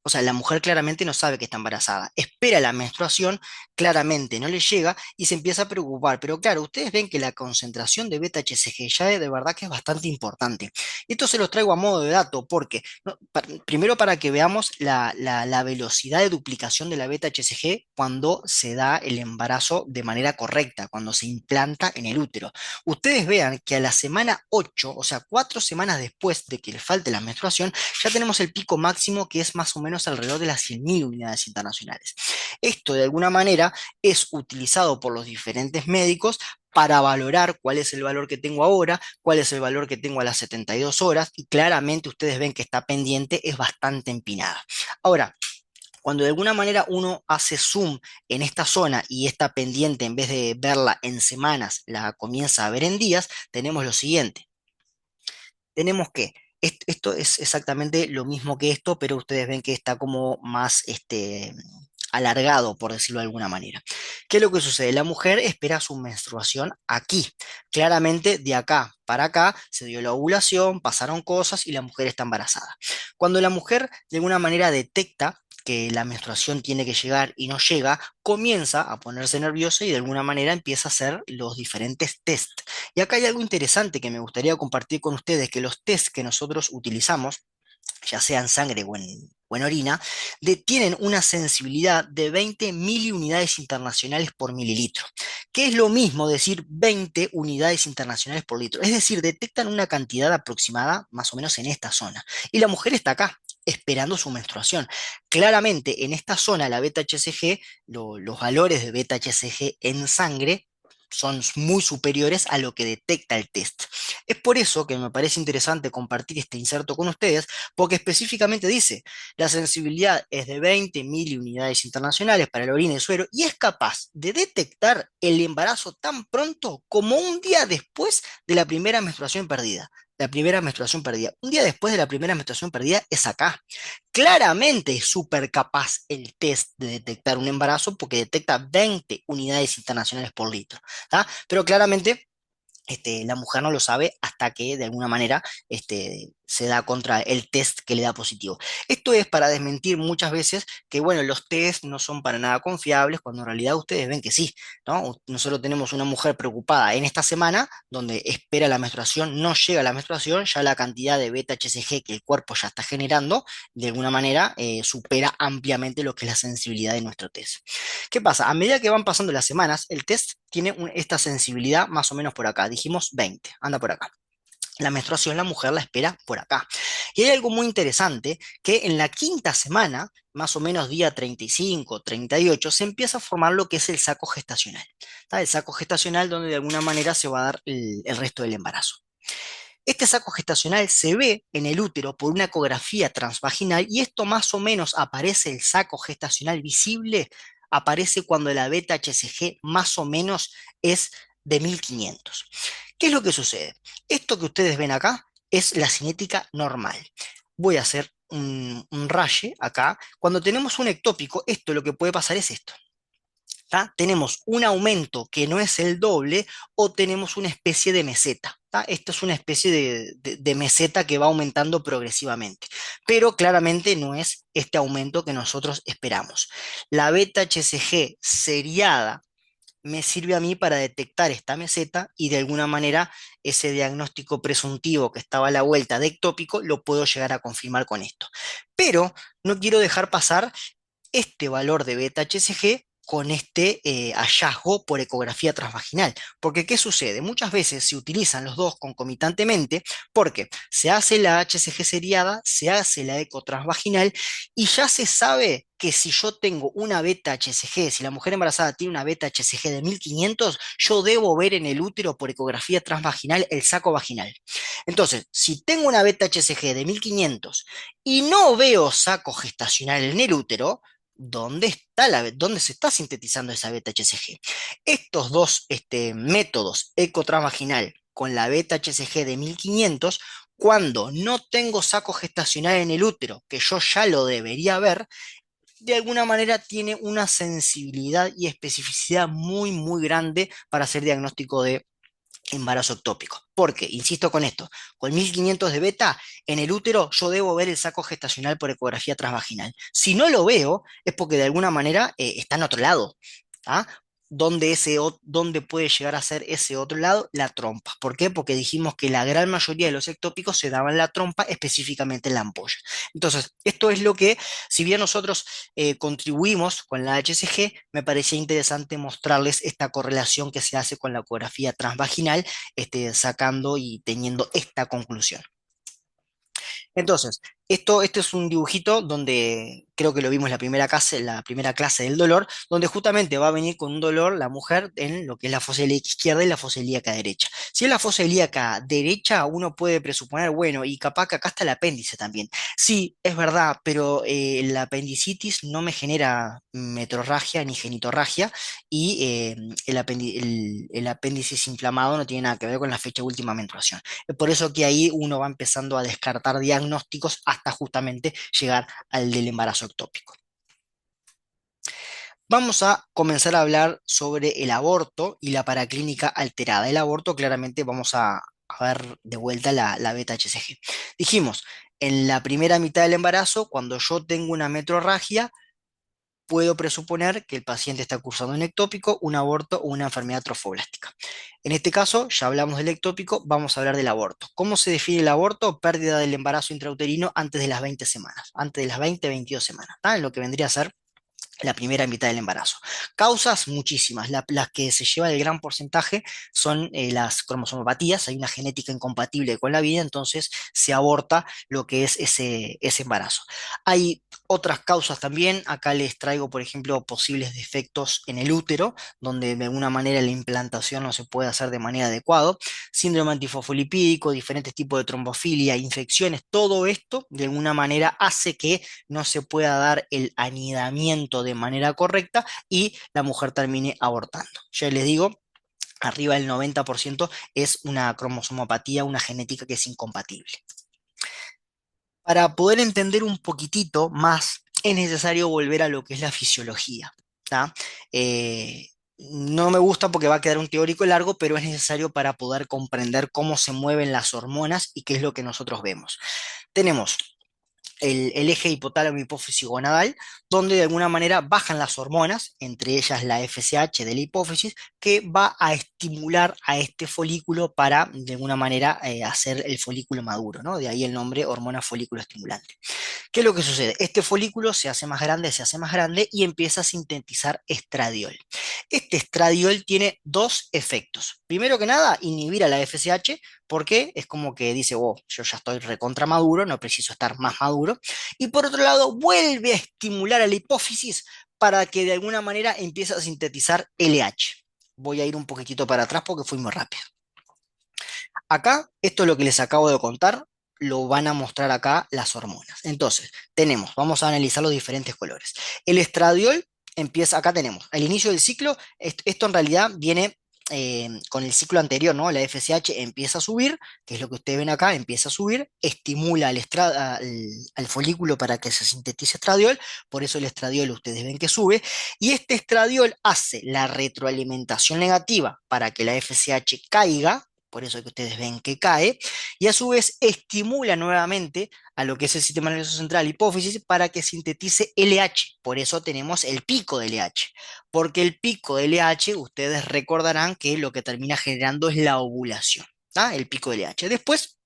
o sea, la mujer claramente no sabe que está embarazada, espera la menstruación, claramente no le llega y se empieza a preocupar, pero claro, ustedes ven que la concentración de beta-HCG ya de verdad que es bastante importante. Y esto se los traigo a modo de dato porque, ¿no? Primero para que veamos la velocidad de duplicación de la beta-HCG cuando se da el embarazo de manera correcta, cuando se implanta en el útero. Ustedes vean que a la semana 8, o sea, 4 semanas después de que le falte la menstruación, ya tenemos el pico máximo que es más o menos alrededor de las 100.000 unidades internacionales. Esto de alguna manera es utilizado por los diferentes médicos para valorar cuál es el valor que tengo ahora, cuál es el valor que tengo a las 72 horas y claramente ustedes ven que esta pendiente es bastante empinada. Ahora, Cuando de alguna manera uno hace zoom en esta zona y esta pendiente, en vez de verla en semanas, la comienza a ver en días, tenemos lo siguiente. Tenemos que, esto es exactamente lo mismo que esto, pero ustedes ven que está como más alargado, por decirlo de alguna manera. ¿Qué es lo que sucede? La mujer espera su menstruación aquí. Claramente, de acá para acá se dio la ovulación, pasaron cosas y la mujer está embarazada. Cuando la mujer de alguna manera detecta que la menstruación tiene que llegar y no llega, comienza a ponerse nerviosa y de alguna manera empieza a hacer los diferentes test. Y acá hay algo interesante que me gustaría compartir con ustedes, que los test que nosotros utilizamos, ya sea en sangre o en orina, tienen una sensibilidad de 20 miliunidades internacionales por mililitro, que es lo mismo decir 20 unidades internacionales por litro. Es decir, detectan una cantidad aproximada más o menos en esta zona. Y la mujer está acá, esperando su menstruación. Claramente, en esta zona, la beta-HCG, los valores de beta-HCG en sangre son muy superiores a lo que detecta el test. Es por eso que me parece interesante compartir este inserto con ustedes, porque específicamente dice, la sensibilidad es de 20 miliunidades internacionales para la orina y suero y es capaz de detectar el embarazo tan pronto como un día después de la primera menstruación perdida. La primera menstruación perdida. Un día después de la primera menstruación perdida es acá. Claramente es súper capaz el test de detectar un embarazo porque detecta 20 unidades internacionales por litro. ¿Tá? Pero claramente la mujer no lo sabe hasta que de alguna manera se da contra el test que le da positivo. Esto es para desmentir muchas veces que, bueno, los test no son para nada confiables, cuando en realidad ustedes ven que sí, ¿no? Nosotros tenemos una mujer preocupada en esta semana, donde espera la menstruación, no llega la menstruación, ya la cantidad de beta-HCG que el cuerpo ya está generando, de alguna manera, supera ampliamente lo que es la sensibilidad de nuestro test. ¿Qué pasa? A medida que van pasando las semanas, el test tiene esta sensibilidad más o menos por acá. Dijimos 20, anda por acá. La menstruación la mujer la espera por acá. Y hay algo muy interesante, que en la quinta semana, más o menos día 35, 38, se empieza a formar lo que es el saco gestacional. ¿Tá? El saco gestacional donde de alguna manera se va a dar el resto del embarazo. Este saco gestacional se ve en el útero por una ecografía transvaginal y esto más o menos aparece el saco gestacional visible, aparece cuando la beta-HCG más o menos es de 1500. ¿Qué es lo que sucede? Esto que ustedes ven acá es la cinética normal. Voy a hacer un raye acá. Cuando tenemos un ectópico, esto lo que puede pasar es esto. ¿Tá? Tenemos un aumento que no es el doble o tenemos una especie de meseta. ¿Tá? Esto es una especie de meseta que va aumentando progresivamente, pero claramente no es este aumento que nosotros esperamos. La beta-HCG seriada me sirve a mí para detectar esta meseta y de alguna manera ese diagnóstico presuntivo que estaba a la vuelta de ectópico lo puedo llegar a confirmar con esto. Pero no quiero dejar pasar este valor de beta-HCG con este hallazgo por ecografía transvaginal. Porque, ¿qué sucede? Muchas veces se utilizan los dos concomitantemente porque se hace la HCG seriada, se hace la eco transvaginal y ya se sabe que si yo tengo una beta-HCG, si la mujer embarazada tiene una beta-HCG de 1500, yo debo ver en el útero por ecografía transvaginal el saco vaginal. Entonces, si tengo una beta-HCG de 1500 y no veo saco gestacional en el útero, ¿dónde se está sintetizando esa beta-HCG? Estos dos métodos, ecotransvaginal con la beta-HCG de 1500, cuando no tengo saco gestacional en el útero, que yo ya lo debería ver, de alguna manera tiene una sensibilidad y especificidad muy, muy grande para hacer diagnóstico de embarazo ectópico. Porque, insisto con esto, con 1500 de beta, en el útero yo debo ver el saco gestacional por ecografía transvaginal. Si no lo veo, es porque de alguna manera está en otro lado. ¿Ah? ¿Dónde puede llegar a ser ese otro lado? La trompa. ¿Por qué? Porque dijimos que la gran mayoría de los ectópicos se daban en la trompa, específicamente en la ampolla. Entonces, esto es lo que, si bien nosotros contribuimos con la HCG, me parecía interesante mostrarles esta correlación que se hace con la ecografía transvaginal, sacando y teniendo esta conclusión. Entonces, Este es un dibujito donde creo que lo vimos la primera clase del dolor, donde justamente va a venir con un dolor la mujer en lo que es la fosa ilíaca izquierda y la fosa ilíaca derecha. Si es la fosa ilíaca derecha, uno puede presuponer, bueno, y capaz que acá está el apéndice también. Sí, es verdad, pero la apendicitis no me genera metrorragia ni genitorragia y el apéndice inflamado no tiene nada que ver con la fecha de última menstruación. Es por eso que ahí uno va empezando a descartar diagnósticos hasta justamente llegar al del embarazo ectópico. Vamos a comenzar a hablar sobre el aborto y la paraclínica alterada. El aborto, claramente, vamos a ver de vuelta la beta-HCG. Dijimos, en la primera mitad del embarazo, cuando yo tengo una metrorragia, puedo presuponer que el paciente está cursando un ectópico, un aborto o una enfermedad trofoblástica. En este caso, ya hablamos del ectópico, vamos a hablar del aborto. ¿Cómo se define el aborto? Pérdida del embarazo intrauterino antes de las 20 semanas, antes de las 20-22 semanas, ¿tá? En lo que vendría a ser la primera mitad del embarazo. Causas muchísimas. Las que se lleva el gran porcentaje son las cromosomopatías. Hay una genética incompatible con la vida, entonces se aborta lo que es ese embarazo. Hay otras causas también. Acá les traigo, por ejemplo, posibles defectos en el útero, donde de alguna manera la implantación no se puede hacer de manera adecuada. Síndrome antifosfolipídico, diferentes tipos de trombofilia, infecciones. Todo esto de alguna manera hace que no se pueda dar el anidamiento de manera correcta y la mujer termine abortando. Ya les digo, arriba del 90% es una cromosomopatía, una genética que es incompatible. Para poder entender un poquitito más, es necesario volver a lo que es la fisiología, ¿tá? No me gusta porque va a quedar un teórico largo, pero es necesario para poder comprender cómo se mueven las hormonas y qué es lo que nosotros vemos. Tenemos el eje hipotálamo hipófisis gonadal, donde de alguna manera bajan las hormonas, entre ellas la FSH de la hipófisis, que va a estimular a este folículo para de alguna manera hacer el folículo maduro, ¿no? De ahí el nombre hormona folículo estimulante. ¿Qué es lo que sucede? Este folículo se hace más grande y empieza a sintetizar estradiol. Este estradiol tiene dos efectos. Primero que nada, inhibir a la FSH, porque es como que dice, oh, yo ya estoy recontra maduro, no preciso estar más maduro. Y por otro lado, vuelve a estimular a la hipófisis para que de alguna manera empiece a sintetizar LH. Voy a ir un poquitito para atrás porque fui muy rápido. Acá, esto es lo que les acabo de contar, lo van a mostrar acá las hormonas. Entonces, vamos a analizar los diferentes colores. El estradiol empieza, acá tenemos, al inicio del ciclo, esto en realidad viene con el ciclo anterior, ¿no? La FSH empieza a subir, que es lo que ustedes ven acá, empieza a subir, estimula al folículo para que se sintetice estradiol, por eso el estradiol ustedes ven que sube, y este estradiol hace la retroalimentación negativa para que la FSH caiga, por eso que ustedes ven que cae, y a su vez estimula nuevamente a lo que es el sistema nervioso central, hipófisis, para que sintetice LH. Por eso tenemos el pico de LH, porque el pico de LH, ustedes recordarán que lo que termina generando es la ovulación, ¿tá? El pico de LH. Después,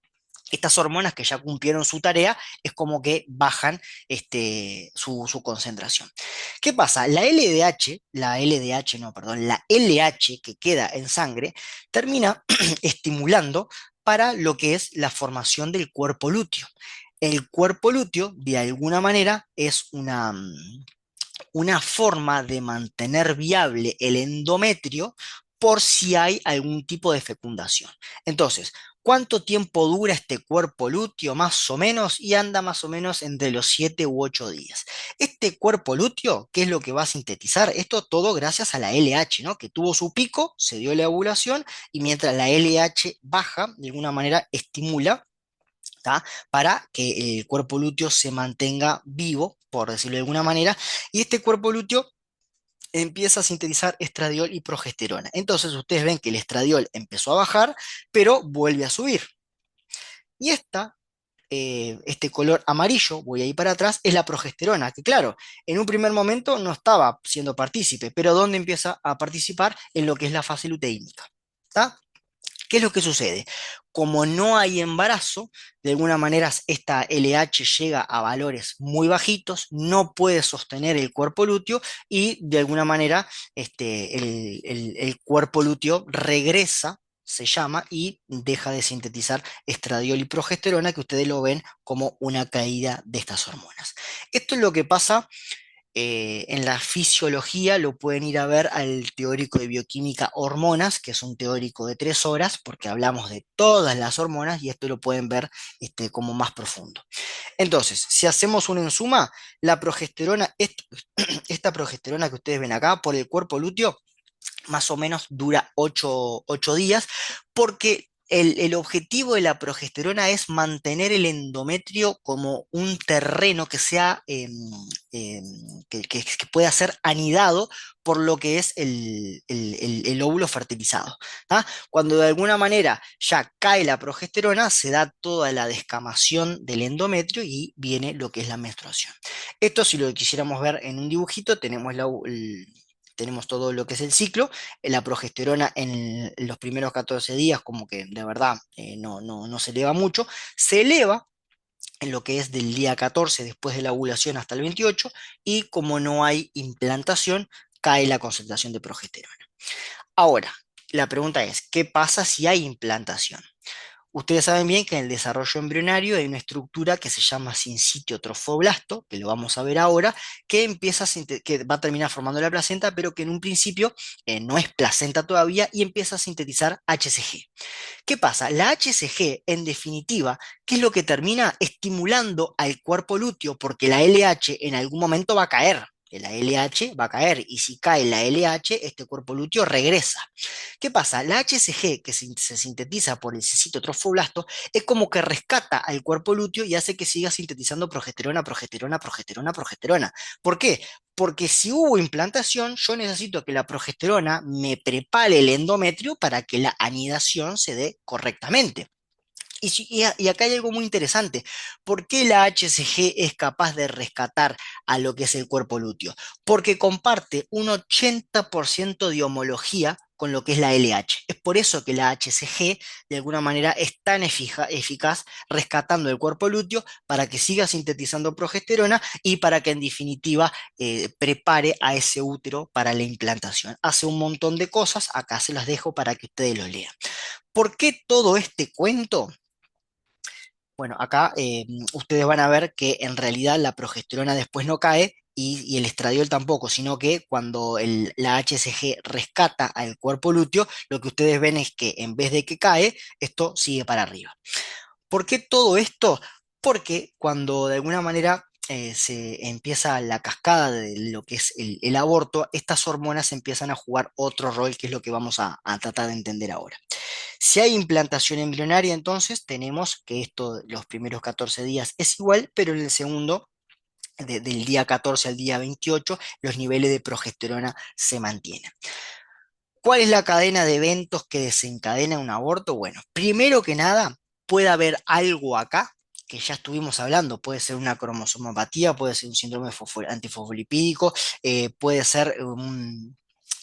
estas hormonas que ya cumplieron su tarea, es como que bajan su concentración. ¿Qué pasa? La LH que queda en sangre termina estimulando para lo que es la formación del cuerpo lúteo. El cuerpo lúteo, de alguna manera, es una forma de mantener viable el endometrio por si hay algún tipo de fecundación. Entonces, ¿cuánto tiempo dura este cuerpo lúteo más o menos? Y anda más o menos entre los 7 u 8 días. Este cuerpo lúteo, ¿qué es lo que va a sintetizar? Esto todo gracias a la LH, ¿no? Que tuvo su pico, se dio la ovulación y mientras la LH baja, de alguna manera estimula, ¿tá? Para que el cuerpo lúteo se mantenga vivo, por decirlo de alguna manera, y este cuerpo lúteo empieza a sintetizar estradiol y progesterona. Entonces ustedes ven que el estradiol empezó a bajar, pero vuelve a subir. Y este color amarillo, voy a ir para atrás, es la progesterona, que claro, en un primer momento no estaba siendo partícipe, pero ¿dónde empieza a participar? En lo que es la fase luteínica. ¿Está? ¿Qué es lo que sucede? Como no hay embarazo, de alguna manera esta LH llega a valores muy bajitos, no puede sostener el cuerpo lúteo y de alguna manera el cuerpo lúteo regresa, se llama, y deja de sintetizar estradiol y progesterona, que ustedes lo ven como una caída de estas hormonas. Esto es lo que pasa en la fisiología. Lo pueden ir a ver al teórico de bioquímica Hormonas, que es un teórico de 3 horas, porque hablamos de todas las hormonas y esto lo pueden ver como más profundo. Entonces, si hacemos una ensuma, la progesterona, esta progesterona que ustedes ven acá por el cuerpo lúteo, más o menos dura 8 días, porque el objetivo de la progesterona es mantener el endometrio como un terreno que sea, em, que pueda ser anidado por lo que es el óvulo fertilizado. ¿Tá? Cuando de alguna manera ya cae la progesterona, se da toda la descamación del endometrio y viene lo que es la menstruación. Esto, si lo quisiéramos ver en un dibujito, tenemos todo lo que es el ciclo. La progesterona en los primeros 14 días como que de verdad no se eleva mucho, se eleva en lo que es del día 14 después de la ovulación hasta el 28, y como no hay implantación, cae la concentración de progesterona. Ahora, la pregunta es, ¿qué pasa si hay implantación? Ustedes saben bien que en el desarrollo embrionario hay una estructura que se llama sincitio trofoblasto, que lo vamos a ver ahora, que que va a terminar formando la placenta, pero que en un principio no es placenta todavía y empieza a sintetizar HCG. ¿Qué pasa? La HCG, en definitiva, ¿qué es lo que termina estimulando al cuerpo lúteo? Porque la LH en algún momento va a caer. La LH va a caer, y si cae la LH, este cuerpo lúteo regresa. ¿Qué pasa? La HCG, que se sintetiza por el citocitrofoblasto, es como que rescata al cuerpo lúteo y hace que siga sintetizando progesterona, progesterona, progesterona, progesterona. ¿Por qué? Porque si hubo implantación, yo necesito que la progesterona me prepare el endometrio para que la anidación se dé correctamente. Y acá hay algo muy interesante. ¿Por qué la HCG es capaz de rescatar a lo que es el cuerpo lúteo? Porque comparte un 80% de homología con lo que es la LH. Es por eso que la HCG de alguna manera es tan eficaz rescatando el cuerpo lúteo para que siga sintetizando progesterona y para que en definitiva prepare a ese útero para la implantación. Hace un montón de cosas, acá se las dejo para que ustedes lo lean. ¿Por qué todo este cuento? Bueno, acá ustedes van a ver que en realidad la progesterona después no cae y el estradiol tampoco, sino que cuando la HCG rescata al cuerpo lúteo, lo que ustedes ven es que en vez de que cae, esto sigue para arriba. ¿Por qué todo esto? Porque cuando de alguna manera se empieza la cascada de lo que es el aborto, estas hormonas empiezan a jugar otro rol, que es lo que vamos a tratar de entender ahora. Si hay implantación embrionaria, entonces tenemos que esto, los primeros 14 días es igual, pero en el segundo, del día 14 al día 28, los niveles de progesterona se mantienen. ¿Cuál es la cadena de eventos que desencadena un aborto? Bueno, primero que nada, puede haber algo acá que ya estuvimos hablando. Puede ser una cromosomopatía, puede ser un síndrome antifosfolipídico, puede ser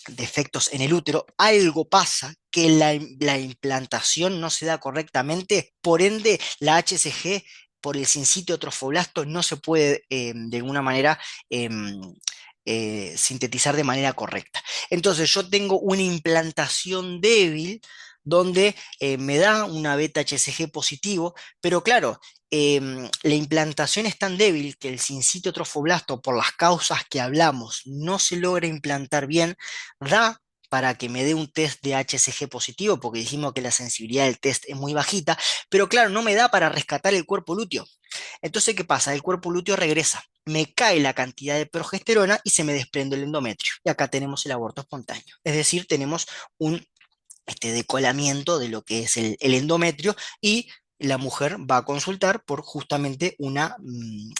defectos en el útero. Algo pasa que la implantación no se da correctamente, por ende la HCG por el sincitio trofoblasto no se puede de alguna manera sintetizar de manera correcta. Entonces yo tengo una implantación débil donde me da una beta HCG positivo, pero claro, la implantación es tan débil que el sincitio trofoblasto, por las causas que hablamos, no se logra implantar bien. Da para que me dé un test de HCG positivo, porque dijimos que la sensibilidad del test es muy bajita, pero claro, no me da para rescatar el cuerpo lúteo. Entonces, ¿qué pasa? El cuerpo lúteo regresa, me cae la cantidad de progesterona y se me desprende el endometrio. Y acá tenemos el aborto espontáneo. Es decir, tenemos un decolamiento de lo que es el endometrio, y la mujer va a consultar por justamente una,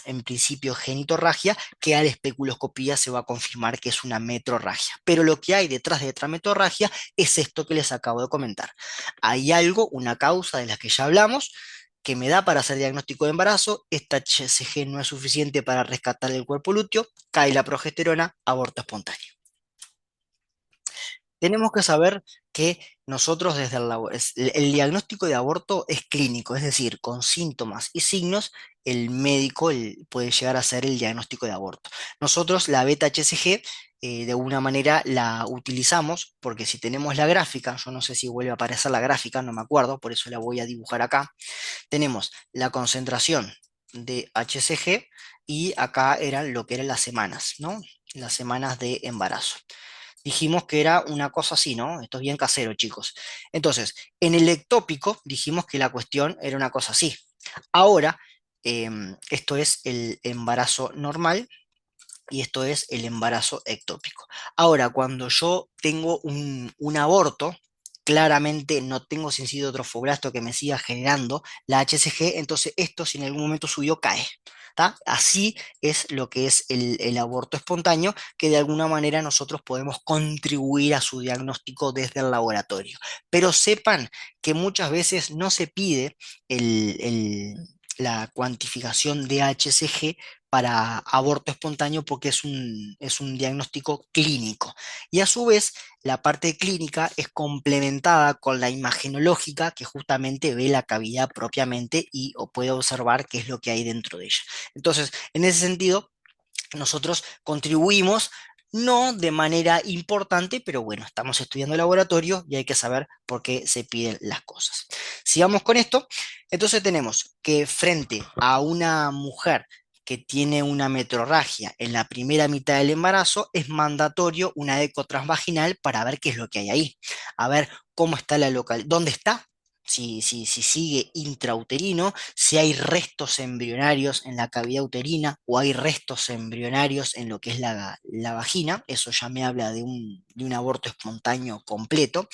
en principio, genitorragia, que a la especuloscopía se va a confirmar que es una metrorragia. Pero lo que hay detrás de otra metrorragia es esto que les acabo de comentar. Hay algo, una causa de la que ya hablamos, que me da para hacer diagnóstico de embarazo. Esta HCG no es suficiente para rescatar el cuerpo lúteo, cae la progesterona, aborto espontáneo. Tenemos que saber que nosotros desde el diagnóstico de aborto es clínico, es decir, con síntomas y signos, el médico puede llegar a hacer el diagnóstico de aborto. Nosotros, la beta HCG, de alguna manera la utilizamos, porque si tenemos la gráfica, yo no sé si vuelve a aparecer la gráfica, no me acuerdo, por eso la voy a dibujar acá. Tenemos la concentración de HCG y acá eran lo que eran las semanas, ¿no? Las semanas de embarazo. Dijimos que era una cosa así, ¿no? Esto es bien casero, chicos. Entonces, en el ectópico dijimos que la cuestión era una cosa así. Ahora, esto es el embarazo normal y esto es el embarazo ectópico. Ahora, cuando yo tengo un aborto, claramente no tengo sincito trofoblasto que me siga generando la HCG, entonces esto si en algún momento subió cae. ¿Tá? Así es lo que es el aborto espontáneo, que de alguna manera nosotros podemos contribuir a su diagnóstico desde el laboratorio. Pero sepan que muchas veces no se pide la cuantificación de HCG para aborto espontáneo porque es un diagnóstico clínico. Y a su vez, la parte clínica es complementada con la imagenológica que justamente ve la cavidad propiamente y o puede observar qué es lo que hay dentro de ella. Entonces, en ese sentido, nosotros contribuimos. No de manera importante, pero bueno, estamos estudiando laboratorio y hay que saber por qué se piden las cosas. Sigamos con esto. Entonces tenemos que frente a una mujer que tiene una metrorragia en la primera mitad del embarazo, es mandatorio una eco transvaginal para ver qué es lo que hay ahí. A ver cómo está la local, dónde está, si sigue intrauterino, si hay restos embrionarios en la cavidad uterina o hay restos embrionarios en lo que es la vagina, eso ya me habla de un aborto espontáneo completo.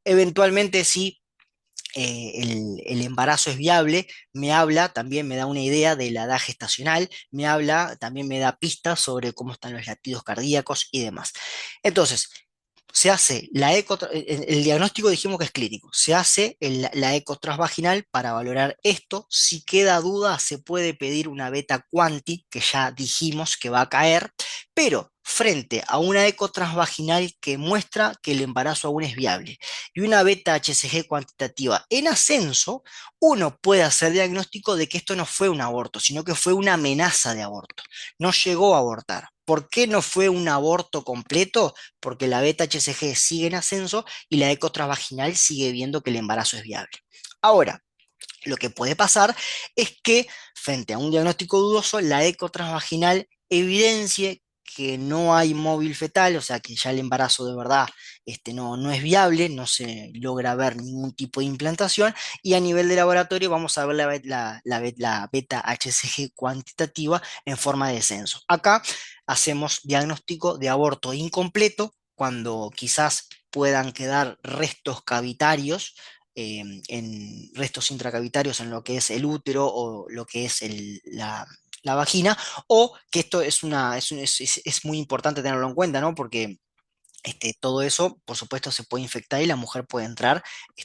Eventualmente, si el embarazo es viable, me habla, también me da una idea de la edad gestacional, me habla, también me da pistas sobre cómo están los latidos cardíacos y demás. Entonces, se hace la eco, el diagnóstico dijimos que es clínico, se hace la eco transvaginal para valorar esto. Si queda duda, se puede pedir una beta quanti, que ya dijimos que va a caer, pero frente a una eco transvaginal que muestra que el embarazo aún es viable y una beta HCG cuantitativa en ascenso, uno puede hacer diagnóstico de que esto no fue un aborto, sino que fue una amenaza de aborto. No llegó a abortar. ¿Por qué no fue un aborto completo? Porque la beta HCG sigue en ascenso y la eco transvaginal sigue viendo que el embarazo es viable. Ahora, lo que puede pasar es que frente a un diagnóstico dudoso, la eco transvaginal evidencie que no hay móvil fetal, o sea que ya el embarazo de verdad no es viable, no se logra ver ningún tipo de implantación, y a nivel de laboratorio vamos a ver la beta HCG cuantitativa en forma de descenso. Acá hacemos diagnóstico de aborto incompleto, cuando quizás puedan quedar restos cavitarios, en restos intracavitarios en lo que es el útero o lo que es la vagina, o que esto es muy importante tenerlo en cuenta, ¿no? Porque todo eso, por supuesto, se puede infectar y la mujer puede entrar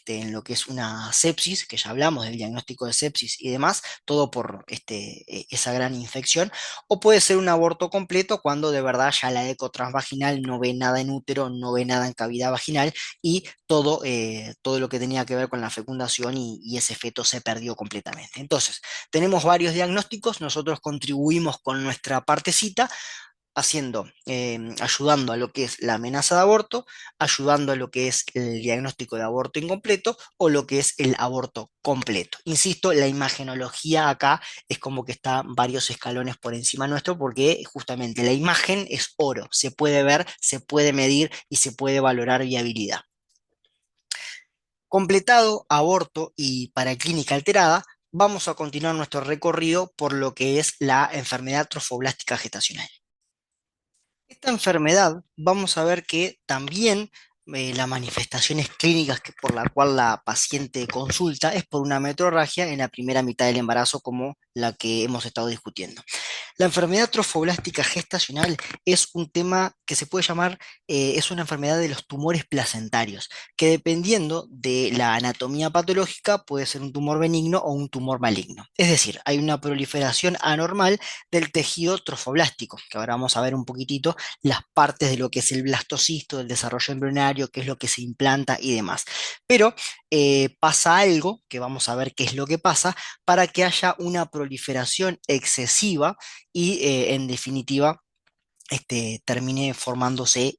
en lo que es una sepsis, que ya hablamos del diagnóstico de sepsis y demás, todo por esa gran infección, o puede ser un aborto completo cuando de verdad ya la eco transvaginal no ve nada en útero, no ve nada en cavidad vaginal y todo lo que tenía que ver con la fecundación y ese feto se perdió completamente. Entonces, tenemos varios diagnósticos, nosotros contribuimos con nuestra partecita haciendo, ayudando a lo que es la amenaza de aborto, ayudando a lo que es el diagnóstico de aborto incompleto o lo que es el aborto completo. Insisto, la imagenología acá es como que está varios escalones por encima nuestro porque justamente la imagen es oro, se puede ver, se puede medir y se puede valorar viabilidad. Completado aborto y paraclínica alterada, vamos a continuar nuestro recorrido por lo que es la enfermedad trofoblástica gestacional. Esta enfermedad, vamos a ver que también las manifestaciones clínicas por la cual la paciente consulta es por una metrorragia en la primera mitad del embarazo, como la que hemos estado discutiendo. La enfermedad trofoblástica gestacional es un tema que se puede llamar, es una enfermedad de los tumores placentarios, que dependiendo de la anatomía patológica puede ser un tumor benigno o un tumor maligno. Es decir, hay una proliferación anormal del tejido trofoblástico, que ahora vamos a ver un poquitito las partes de lo que es el blastocisto, del desarrollo embrionario, qué es lo que se implanta y demás. Pero pasa algo, que vamos a ver qué es lo que pasa, para que haya una proliferación excesiva y en definitiva termine formándose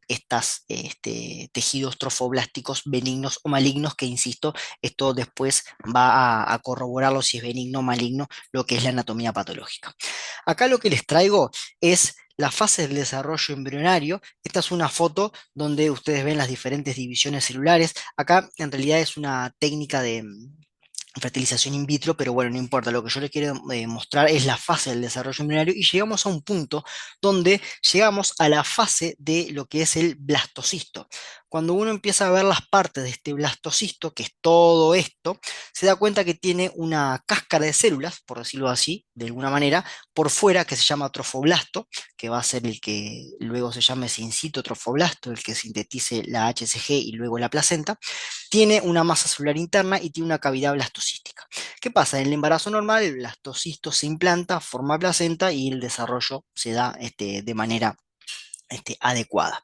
tejidos trofoblásticos benignos o malignos, que insisto, esto después va a corroborarlo si es benigno o maligno, lo que es la anatomía patológica. Acá lo que les traigo es la fase del desarrollo embrionario. Esta es una foto donde ustedes ven las diferentes divisiones celulares. Acá en realidad es una técnica de fertilización in vitro, pero bueno, no importa, lo que yo les quiero mostrar es la fase del desarrollo embrionario y llegamos a un punto donde llegamos a la fase de lo que es el blastocisto. Cuando uno empieza a ver las partes de este blastocisto, que es todo esto, se da cuenta que tiene una cáscara de células, por decirlo así, de alguna manera, por fuera, que se llama trofoblasto, que va a ser el que luego se llame sincito trofoblasto, el que sintetice la HCG y luego la placenta. Tiene una masa celular interna y tiene una cavidad blastocística. ¿Qué pasa? En el embarazo normal, el blastocisto se implanta, forma placenta y el desarrollo se da de manera adecuada.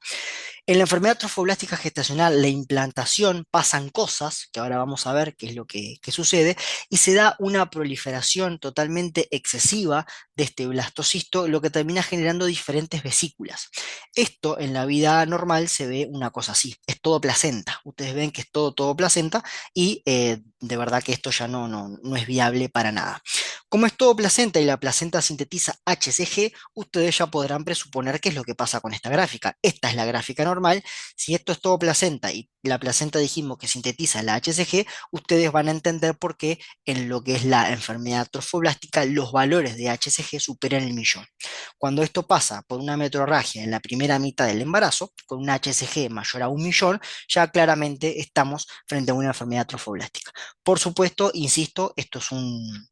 En la enfermedad trofoblástica gestacional, la implantación, pasan cosas, que ahora vamos a ver qué es lo que sucede, y se da una proliferación totalmente excesiva de este blastocisto, lo que termina generando diferentes vesículas. Esto en la vida normal se ve una cosa así, es todo placenta. Ustedes ven que es todo placenta y de verdad que esto ya no es viable para nada. Como es todo placenta y la placenta sintetiza HCG, ustedes ya podrán presuponer qué es lo que pasa con esta gráfica. Esta es la gráfica normal. Si esto es todo placenta y la placenta dijimos que sintetiza la HCG, ustedes van a entender por qué en lo que es la enfermedad trofoblástica los valores de HCG superan el millón. Cuando esto pasa por una metrorragia en la primera mitad del embarazo, con una HCG mayor a un millón, ya claramente estamos frente a una enfermedad trofoblástica. Por supuesto, insisto, esto es un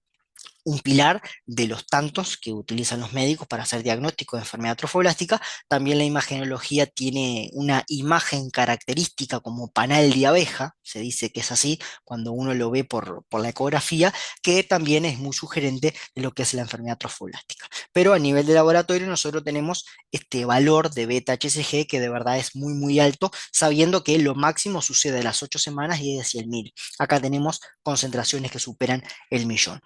pilar de los tantos que utilizan los médicos para hacer diagnóstico de enfermedad trofoblástica. También la imagenología tiene una imagen característica como panal de abeja, se dice que es así cuando uno lo ve por la ecografía, que también es muy sugerente de lo que es la enfermedad trofoblástica. Pero a nivel de laboratorio nosotros tenemos este valor de beta HCG que de verdad es muy alto, sabiendo que lo máximo sucede a las 8 semanas y es de 100.000. Acá tenemos concentraciones que superan el millón.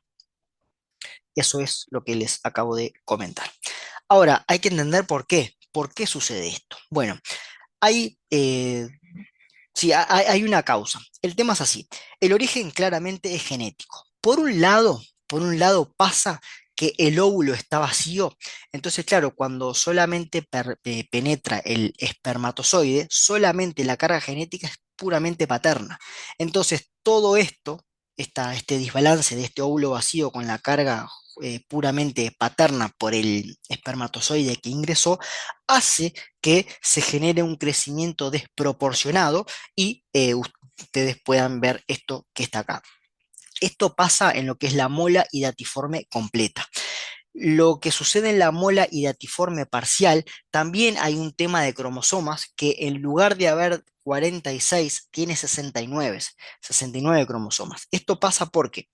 Eso es lo que les acabo de comentar. Ahora, hay que entender por qué. ¿Por qué sucede esto? Bueno, hay, sí, hay una causa. El tema es así. El origen claramente es genético. Por un lado pasa que el óvulo está vacío. Entonces, claro, cuando solamente penetra el espermatozoide, solamente la carga genética es puramente paterna. Entonces, todo esto, este desbalance de este óvulo vacío con la carga puramente paterna por el espermatozoide que ingresó, hace que se genere un crecimiento desproporcionado y ustedes puedan ver esto que está acá. Esto pasa en lo que es la mola hidatiforme completa. Lo que sucede en la mola hidatiforme parcial, también hay un tema de cromosomas que en lugar de haber 46, tiene 69 cromosomas. Esto pasa porque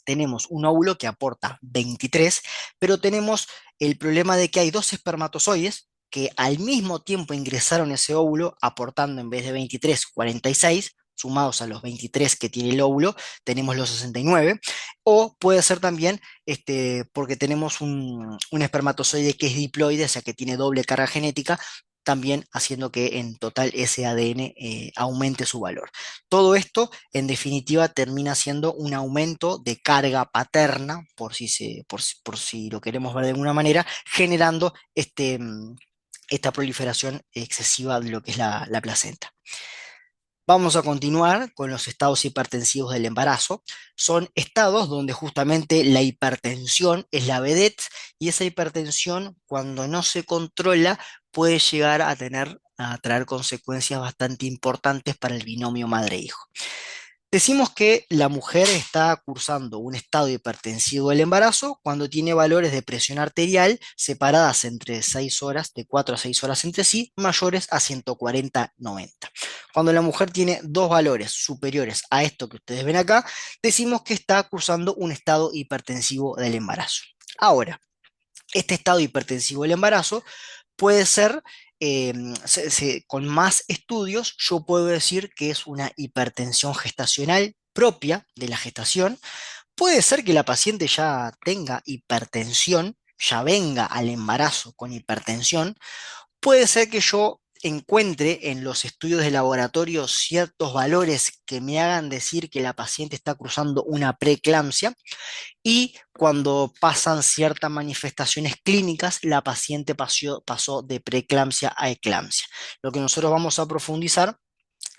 tenemos un óvulo que aporta 23, pero tenemos el problema de que hay dos espermatozoides que al mismo tiempo ingresaron ese óvulo aportando en vez de 23, 46, sumados a los 23 que tiene el óvulo, tenemos los 69, o puede ser también porque tenemos un espermatozoide que es diploide, o sea que tiene doble carga genética, también haciendo que en total ese ADN aumente su valor. Todo esto, en definitiva, termina siendo un aumento de carga paterna, por si lo queremos ver de alguna manera, generando esta proliferación excesiva de lo que es la placenta. Vamos a continuar con los estados hipertensivos del embarazo. Son estados donde justamente la hipertensión es la vedette y esa hipertensión, cuando no se controla, puede llegar a traer consecuencias bastante importantes para el binomio madre-hijo. Decimos que la mujer está cursando un estado hipertensivo del embarazo cuando tiene valores de presión arterial separadas entre 6 horas, de 4 a 6 horas entre sí, mayores a 140/90. Cuando la mujer tiene dos valores superiores a esto que ustedes ven acá, decimos que está cursando un estado hipertensivo del embarazo. Ahora, este estado hipertensivo del embarazo puede ser, eh, con más estudios, yo puedo decir que es una hipertensión gestacional propia de la gestación. Puede ser que la paciente ya tenga hipertensión, ya venga al embarazo con hipertensión, puede ser que yo encuentre en los estudios de laboratorio ciertos valores que me hagan decir que la paciente está cruzando una preeclampsia y cuando pasan ciertas manifestaciones clínicas, la paciente pasó de preeclampsia a eclampsia. Lo que nosotros vamos a profundizar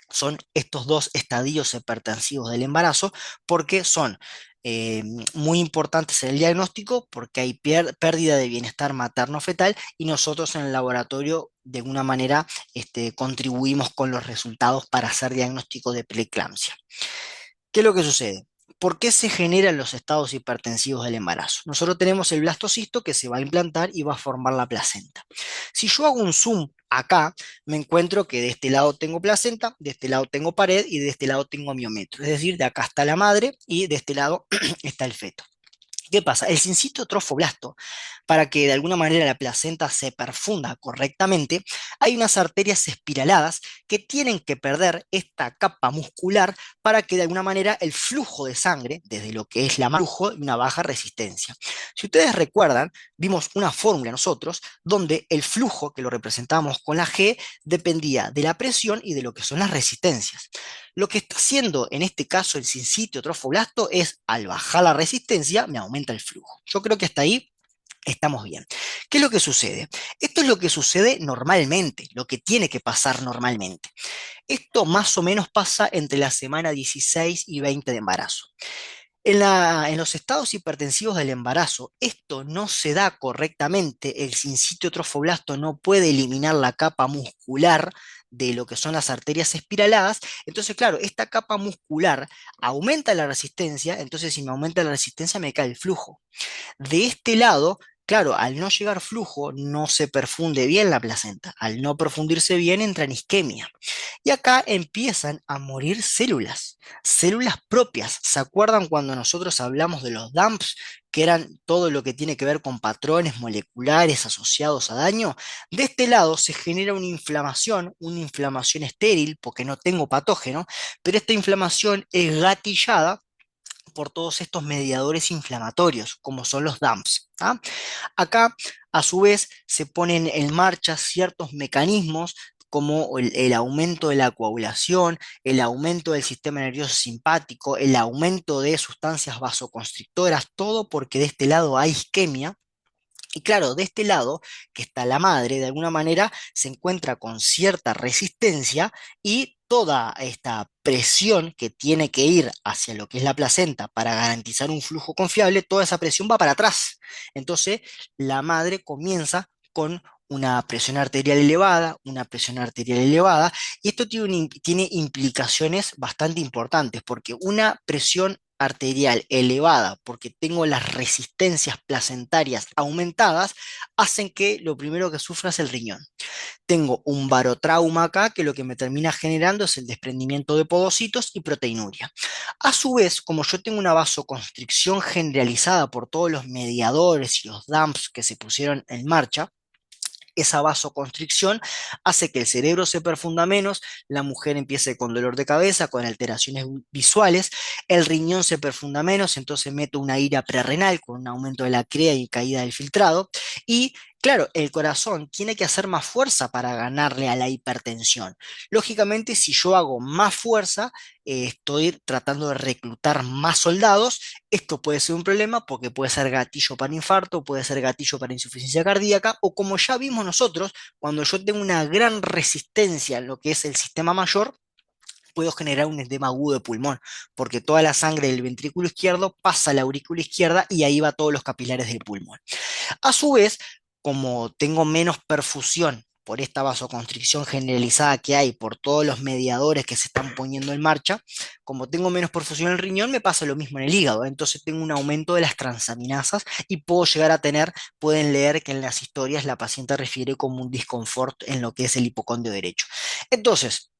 son estos dos estadios hipertensivos del embarazo, porque son eh, muy importantes en el diagnóstico, porque hay pérdida de bienestar materno-fetal y nosotros en el laboratorio de alguna manera contribuimos con los resultados para hacer diagnóstico de preeclampsia. ¿Qué es lo que sucede? ¿Por qué se generan los estados hipertensivos del embarazo? Nosotros tenemos el blastocisto que se va a implantar y va a formar la placenta. Si yo hago un zoom acá, me encuentro que de este lado tengo placenta, de este lado tengo pared y de este lado tengo miometro. Es decir, de acá está la madre y de este lado está el feto. ¿Qué pasa? El sincito trofoblasto, para que de alguna manera la placenta se perfunda correctamente, hay unas arterias espiraladas que tienen que perder esta capa muscular para que de alguna manera el flujo de sangre, desde lo que es la flujo y una baja resistencia. Si ustedes recuerdan, vimos una fórmula nosotros donde el flujo, que lo representamos con la G, dependía de la presión y de lo que son las resistencias. Lo que está haciendo en este caso el sincitio trofoblasto es, al bajar la resistencia, me aumenta el flujo. Yo creo que hasta ahí estamos bien. ¿Qué es lo que sucede? Esto es lo que sucede normalmente, lo que tiene que pasar normalmente. Esto más o menos pasa entre la semana 16 y 20 de embarazo. En los estados hipertensivos del embarazo, esto no se da correctamente, el sincitio trofoblasto no puede eliminar la capa muscular de lo que son las arterias espiraladas, entonces claro, esta capa muscular aumenta la resistencia, entonces si me aumenta la resistencia me cae el flujo. De este lado, claro, al no llegar flujo, no se perfunde bien la placenta. Al no perfundirse bien, entra en isquemia. Y acá empiezan a morir células, células propias. ¿Se acuerdan cuando nosotros hablamos de los dumps, que eran todo lo que tiene que ver con patrones moleculares asociados a daño? De este lado se genera una inflamación estéril, porque no tengo patógeno, pero esta inflamación es gatillada por todos estos mediadores inflamatorios, como son los DAMPs. ¿Ah? Acá, a su vez, se ponen en marcha ciertos mecanismos como el aumento de la coagulación, el aumento del sistema nervioso simpático, el aumento de sustancias vasoconstrictoras, todo porque de este lado hay isquemia. Y claro, de este lado, que está la madre, de alguna manera se encuentra con cierta resistencia y toda esta presión que tiene que ir hacia lo que es la placenta para garantizar un flujo confiable, toda esa presión va para atrás. Entonces, la madre comienza con una presión arterial elevada, una presión arterial elevada, y esto tiene implicaciones bastante importantes, porque una presión arterial elevada, porque tengo las resistencias placentarias aumentadas, hacen que lo primero que sufra es el riñón. Tengo un barotrauma acá que lo que me termina generando es el desprendimiento de podocitos y proteinuria. A su vez, como yo tengo una vasoconstricción generalizada por todos los mediadores y los dumps que se pusieron en marcha, esa vasoconstricción hace que el cerebro se perfunda menos, la mujer empiece con dolor de cabeza, con alteraciones visuales, el riñón se perfunda menos, entonces meto una ira prerrenal con un aumento de la crea y caída del filtrado, y claro, el corazón tiene que hacer más fuerza para ganarle a la hipertensión. Lógicamente, si yo hago más fuerza, estoy tratando de reclutar más soldados. Esto puede ser un problema porque puede ser gatillo para infarto, puede ser gatillo para insuficiencia cardíaca, o como ya vimos nosotros, cuando yo tengo una gran resistencia en lo que es el sistema mayor, puedo generar un edema agudo de pulmón, porque toda la sangre del ventrículo izquierdo pasa a la aurícula izquierda y ahí va todos los capilares del pulmón. A su vez, como tengo menos perfusión por esta vasoconstricción generalizada que hay, por todos los mediadores que se están poniendo en marcha, como tengo menos perfusión en el riñón, me pasa lo mismo en el hígado. Entonces tengo un aumento de las transaminasas y puedo llegar a tener, pueden leer que en las historias la paciente refiere como un disconfort en lo que es el hipocondrio derecho. Entonces,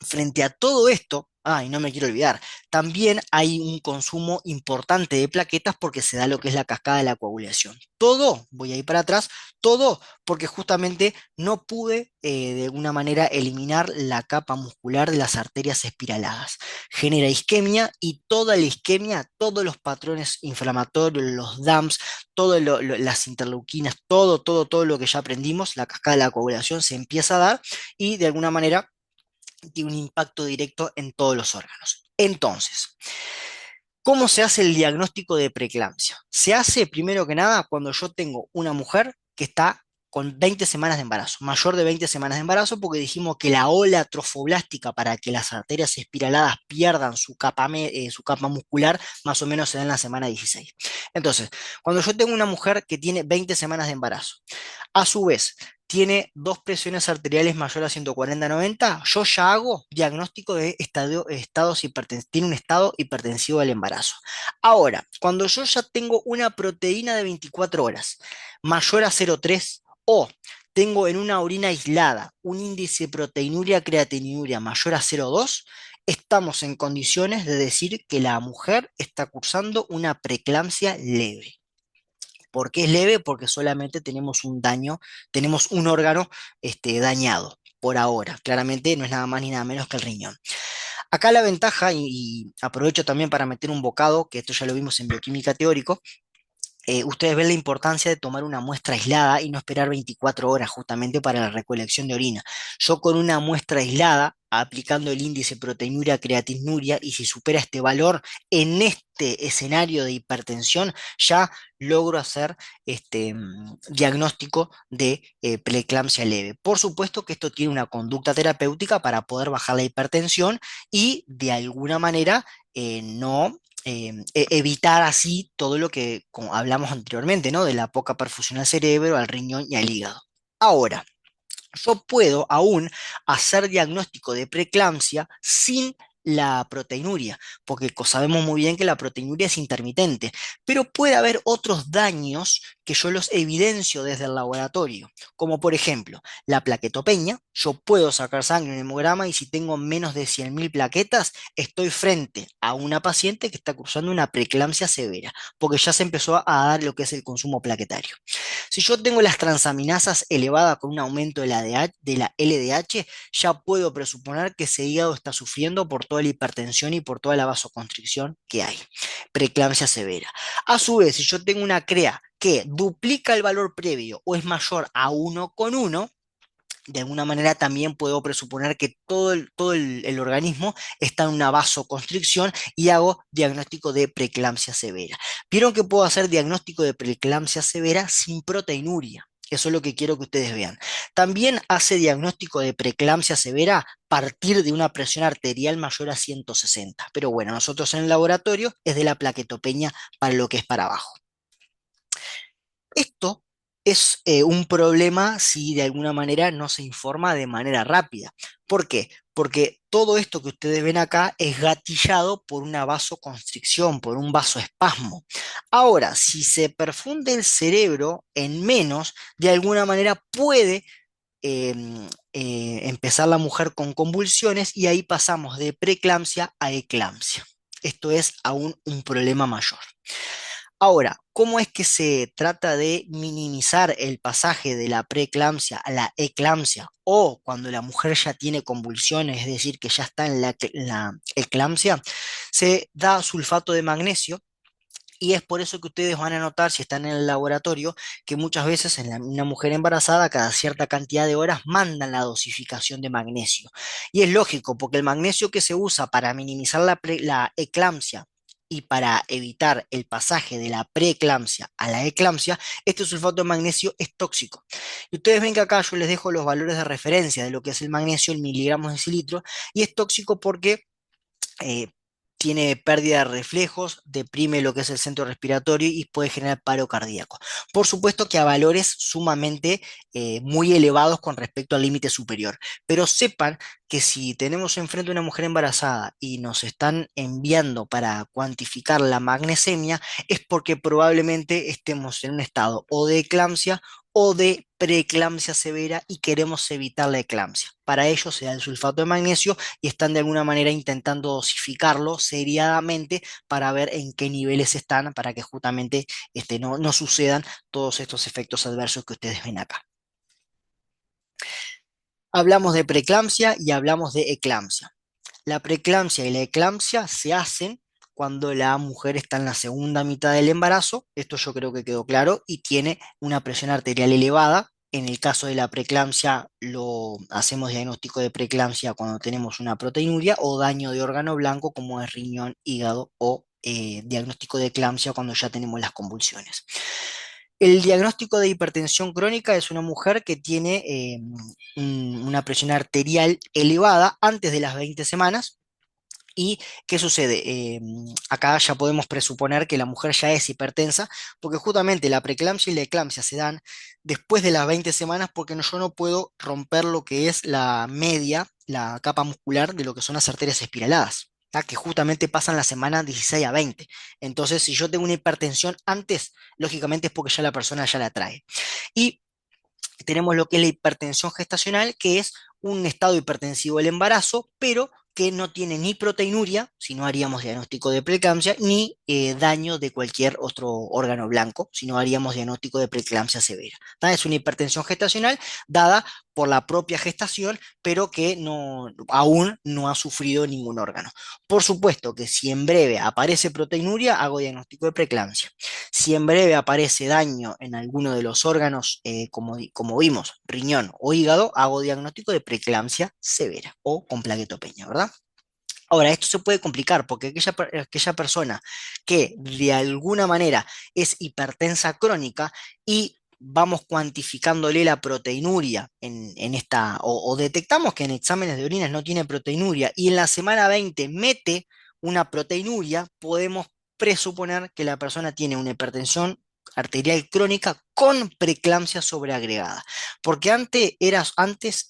frente a todo esto, Ah, y no me quiero olvidar, también hay un consumo importante de plaquetas porque se da lo que es la cascada de la coagulación. Todo, voy a ir para atrás, todo porque justamente no pude de alguna manera eliminar la capa muscular de las arterias espiraladas. Genera isquemia y toda la isquemia, todos los patrones inflamatorios, los DAMPs, todas las interleuquinas, todo lo que ya aprendimos, la cascada de la coagulación se empieza a dar y de alguna manera tiene un impacto directo en todos los órganos. Entonces, ¿cómo se hace el diagnóstico de preeclampsia? Se hace primero que nada cuando yo tengo una mujer que está con 20 semanas de embarazo, mayor de 20 semanas de embarazo, porque dijimos que la ola trofoblástica para que las arterias espiraladas pierdan su capa muscular más o menos se da en la semana 16. Entonces, cuando yo tengo una mujer que tiene 20 semanas de embarazo, a su vez, tiene dos presiones arteriales mayores a 140/90, yo ya hago diagnóstico de tiene un estado hipertensivo del embarazo. Ahora, cuando yo ya tengo una proteína de 24 horas mayor a 0,3 o tengo en una orina aislada un índice de proteinuria creatininuria mayor a 0,2, estamos en condiciones de decir que la mujer está cursando una preeclampsia leve. ¿Por qué es leve? Porque solamente tenemos un daño, tenemos un órgano dañado por ahora. Claramente no es nada más ni nada menos que el riñón. Acá la ventaja, y aprovecho también para meter un bocado, que esto ya lo vimos en bioquímica teórico, ustedes ven la importancia de tomar una muestra aislada y no esperar 24 horas justamente para la recolección de orina. Yo con una muestra aislada, aplicando el índice proteinuria creatinuria, y si supera este valor en este escenario de hipertensión, ya logro hacer diagnóstico de preeclampsia leve. Por supuesto que esto tiene una conducta terapéutica para poder bajar la hipertensión y de alguna manera no evitar así todo lo que como hablamos anteriormente, ¿no? De la poca perfusión al cerebro, al riñón y al hígado. Ahora, yo puedo aún hacer diagnóstico de preeclampsia sin la proteinuria, porque sabemos muy bien que la proteinuria es intermitente, pero puede haber otros daños que yo los evidencio desde el laboratorio, como por ejemplo la plaquetopenia. Yo puedo sacar sangre en hemograma y si tengo menos de 100.000 plaquetas, estoy frente a una paciente que está cursando una preeclampsia severa, porque ya se empezó a dar lo que es el consumo plaquetario. Si yo tengo las transaminasas elevadas con un aumento de la LDH, ya puedo presuponer que ese hígado está sufriendo por toda la hipertensión y por toda la vasoconstricción que hay. Preeclampsia severa. A su vez, si yo tengo una CREA que duplica el valor previo o es mayor a 1,1, de alguna manera también puedo presuponer que todo el organismo está en una vasoconstricción y hago diagnóstico de preeclampsia severa. Vieron que puedo hacer diagnóstico de preeclampsia severa sin proteinuria. Eso es lo que quiero que ustedes vean. También hace diagnóstico de preeclampsia severa a partir de una presión arterial mayor a 160. Pero bueno, nosotros en el laboratorio es de la plaquetopenia para lo que es para abajo. Esto es un problema si de alguna manera no se informa de manera rápida. ¿Por qué? Porque todo esto que ustedes ven acá es gatillado por una vasoconstricción, por un vasoespasmo. Ahora, si se perfunde el cerebro en menos, de alguna manera puede empezar la mujer con convulsiones y ahí pasamos de preeclampsia a eclampsia. Esto es aún un problema mayor. Ahora, ¿cómo es que se trata de minimizar el pasaje de la preeclampsia a la eclampsia o cuando la mujer ya tiene convulsiones, es decir, que ya está en la eclampsia? Se da sulfato de magnesio. Y es por eso que ustedes van a notar, si están en el laboratorio, que muchas veces en una mujer embarazada, cada cierta cantidad de horas, mandan la dosificación de magnesio. Y es lógico, porque el magnesio que se usa para minimizar la eclampsia y para evitar el pasaje de la preeclampsia a la eclampsia, este sulfato de magnesio es tóxico. Y ustedes ven que acá yo les dejo los valores de referencia de lo que es el magnesio en miligramos de cilitro, y es tóxico porque eh, tiene pérdida de reflejos, deprime lo que es el centro respiratorio y puede generar paro cardíaco. Por supuesto que a valores sumamente muy elevados con respecto al límite superior, pero sepan que si tenemos enfrente una mujer embarazada y nos están enviando para cuantificar la magnesemia, es porque probablemente estemos en un estado o de eclampsia o de preeclampsia severa y queremos evitar la eclampsia. Para ello se da el sulfato de magnesio y están de alguna manera intentando dosificarlo seriadamente para ver en qué niveles están, para que justamente no sucedan todos estos efectos adversos que ustedes ven acá. Hablamos de preeclampsia y hablamos de eclampsia. La preeclampsia y la eclampsia se hacen cuando la mujer está en la segunda mitad del embarazo, esto yo creo que quedó claro, y tiene una presión arterial elevada. En el caso de la preeclampsia, lo hacemos diagnóstico de preeclampsia cuando tenemos una proteinuria o daño de órgano blanco como es riñón, hígado o diagnóstico de eclampsia cuando ya tenemos las convulsiones. El diagnóstico de hipertensión crónica es una mujer que tiene una presión arterial elevada antes de las 20 semanas. ¿Y qué sucede? Acá ya podemos presuponer que la mujer ya es hipertensa, porque justamente la preeclampsia y la eclampsia se dan después de las 20 semanas, porque yo no puedo romper lo que es la media, la capa muscular de lo que son las arterias espiraladas, ¿tá? Que justamente pasan la semana 16 a 20. Entonces, si yo tengo una hipertensión antes, lógicamente es porque ya la persona ya la trae. Y tenemos lo que es la hipertensión gestacional, que es un estado hipertensivo del embarazo, pero que no tiene ni proteinuria, si no haríamos diagnóstico de preeclampsia, ni daño de cualquier otro órgano blanco, si no haríamos diagnóstico de preeclampsia severa. ¿Tá? Es una hipertensión gestacional dada por la propia gestación, pero que aún no ha sufrido ningún órgano. Por supuesto que si en breve aparece proteinuria, hago diagnóstico de preeclampsia. Si en breve aparece daño en alguno de los órganos, como vimos, riñón o hígado, hago diagnóstico de preeclampsia severa o con plaquetopenia, ¿verdad? Ahora, esto se puede complicar porque aquella persona que de alguna manera es hipertensa crónica y vamos cuantificándole la proteinuria en esta, o detectamos que en exámenes de orinas no tiene proteinuria y en la semana 20 mete una proteinuria, podemos presuponer que la persona tiene una hipertensión arterial crónica con preeclampsia sobreagregada. Porque antes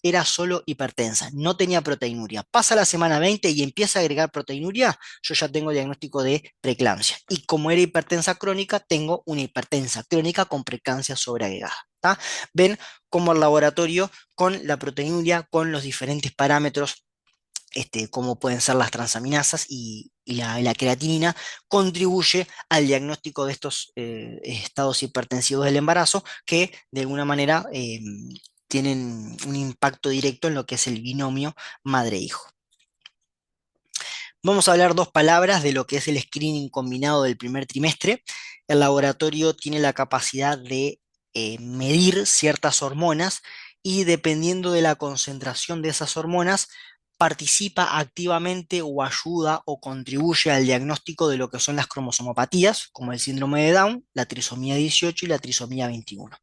era solo hipertensa, no tenía proteinuria. Pasa la semana 20 y empieza a agregar proteinuria, yo ya tengo diagnóstico de preeclampsia. Y como era hipertensa crónica, tengo una hipertensa crónica con preeclampsia sobreagregada. ¿Tá? Ven cómo el laboratorio con la proteinuria, con los diferentes parámetros como pueden ser las transaminasas y la creatinina, contribuye al diagnóstico de estos estados hipertensivos del embarazo que de alguna manera tienen un impacto directo en lo que es el binomio madre-hijo. Vamos a hablar dos palabras de lo que es el screening combinado del primer trimestre. El laboratorio tiene la capacidad de medir ciertas hormonas y dependiendo de la concentración de esas hormonas, participa activamente o ayuda o contribuye al diagnóstico de lo que son las cromosomopatías, como el síndrome de Down, la trisomía 18 y la trisomía 21.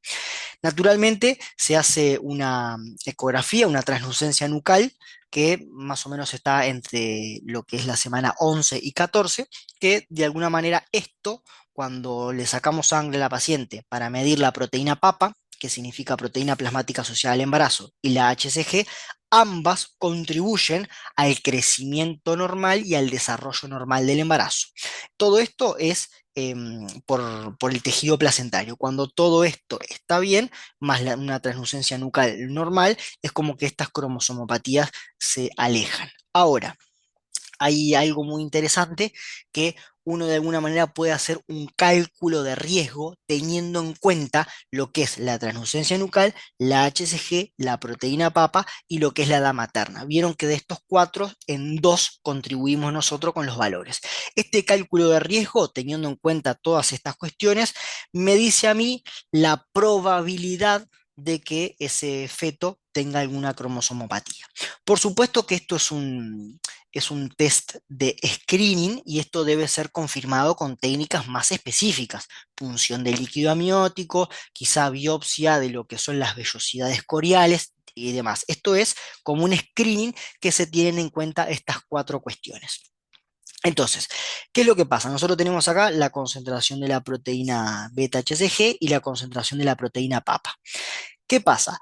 Naturalmente se hace una ecografía, una translucencia nucal, que más o menos está entre lo que es la semana 11 y 14, que de alguna manera esto, cuando le sacamos sangre a la paciente para medir la proteína papa, que significa proteína plasmática asociada al embarazo, y la HCG, ambas contribuyen al crecimiento normal y al desarrollo normal del embarazo. Todo esto es por el tejido placentario. Cuando todo esto está bien, más una translucencia nucal normal, es como que estas cromosomopatías se alejan. Ahora, hay algo muy interesante que uno de alguna manera puede hacer un cálculo de riesgo teniendo en cuenta lo que es la translucencia nucal, la HCG, la proteína papa y lo que es la edad materna. Vieron que de estos cuatro, en dos contribuimos nosotros con los valores. Este cálculo de riesgo, teniendo en cuenta todas estas cuestiones, me dice a mí la probabilidad de que ese feto tenga alguna cromosomopatía. Por supuesto que esto es un test de screening y esto debe ser confirmado con técnicas más específicas, punción de líquido amniótico, quizá biopsia de lo que son las vellosidades coriales y demás. Esto es como un screening que se tienen en cuenta estas cuatro cuestiones. Entonces, ¿qué es lo que pasa? Nosotros tenemos acá la concentración de la proteína beta-HCG y la concentración de la proteína papa. ¿Qué pasa?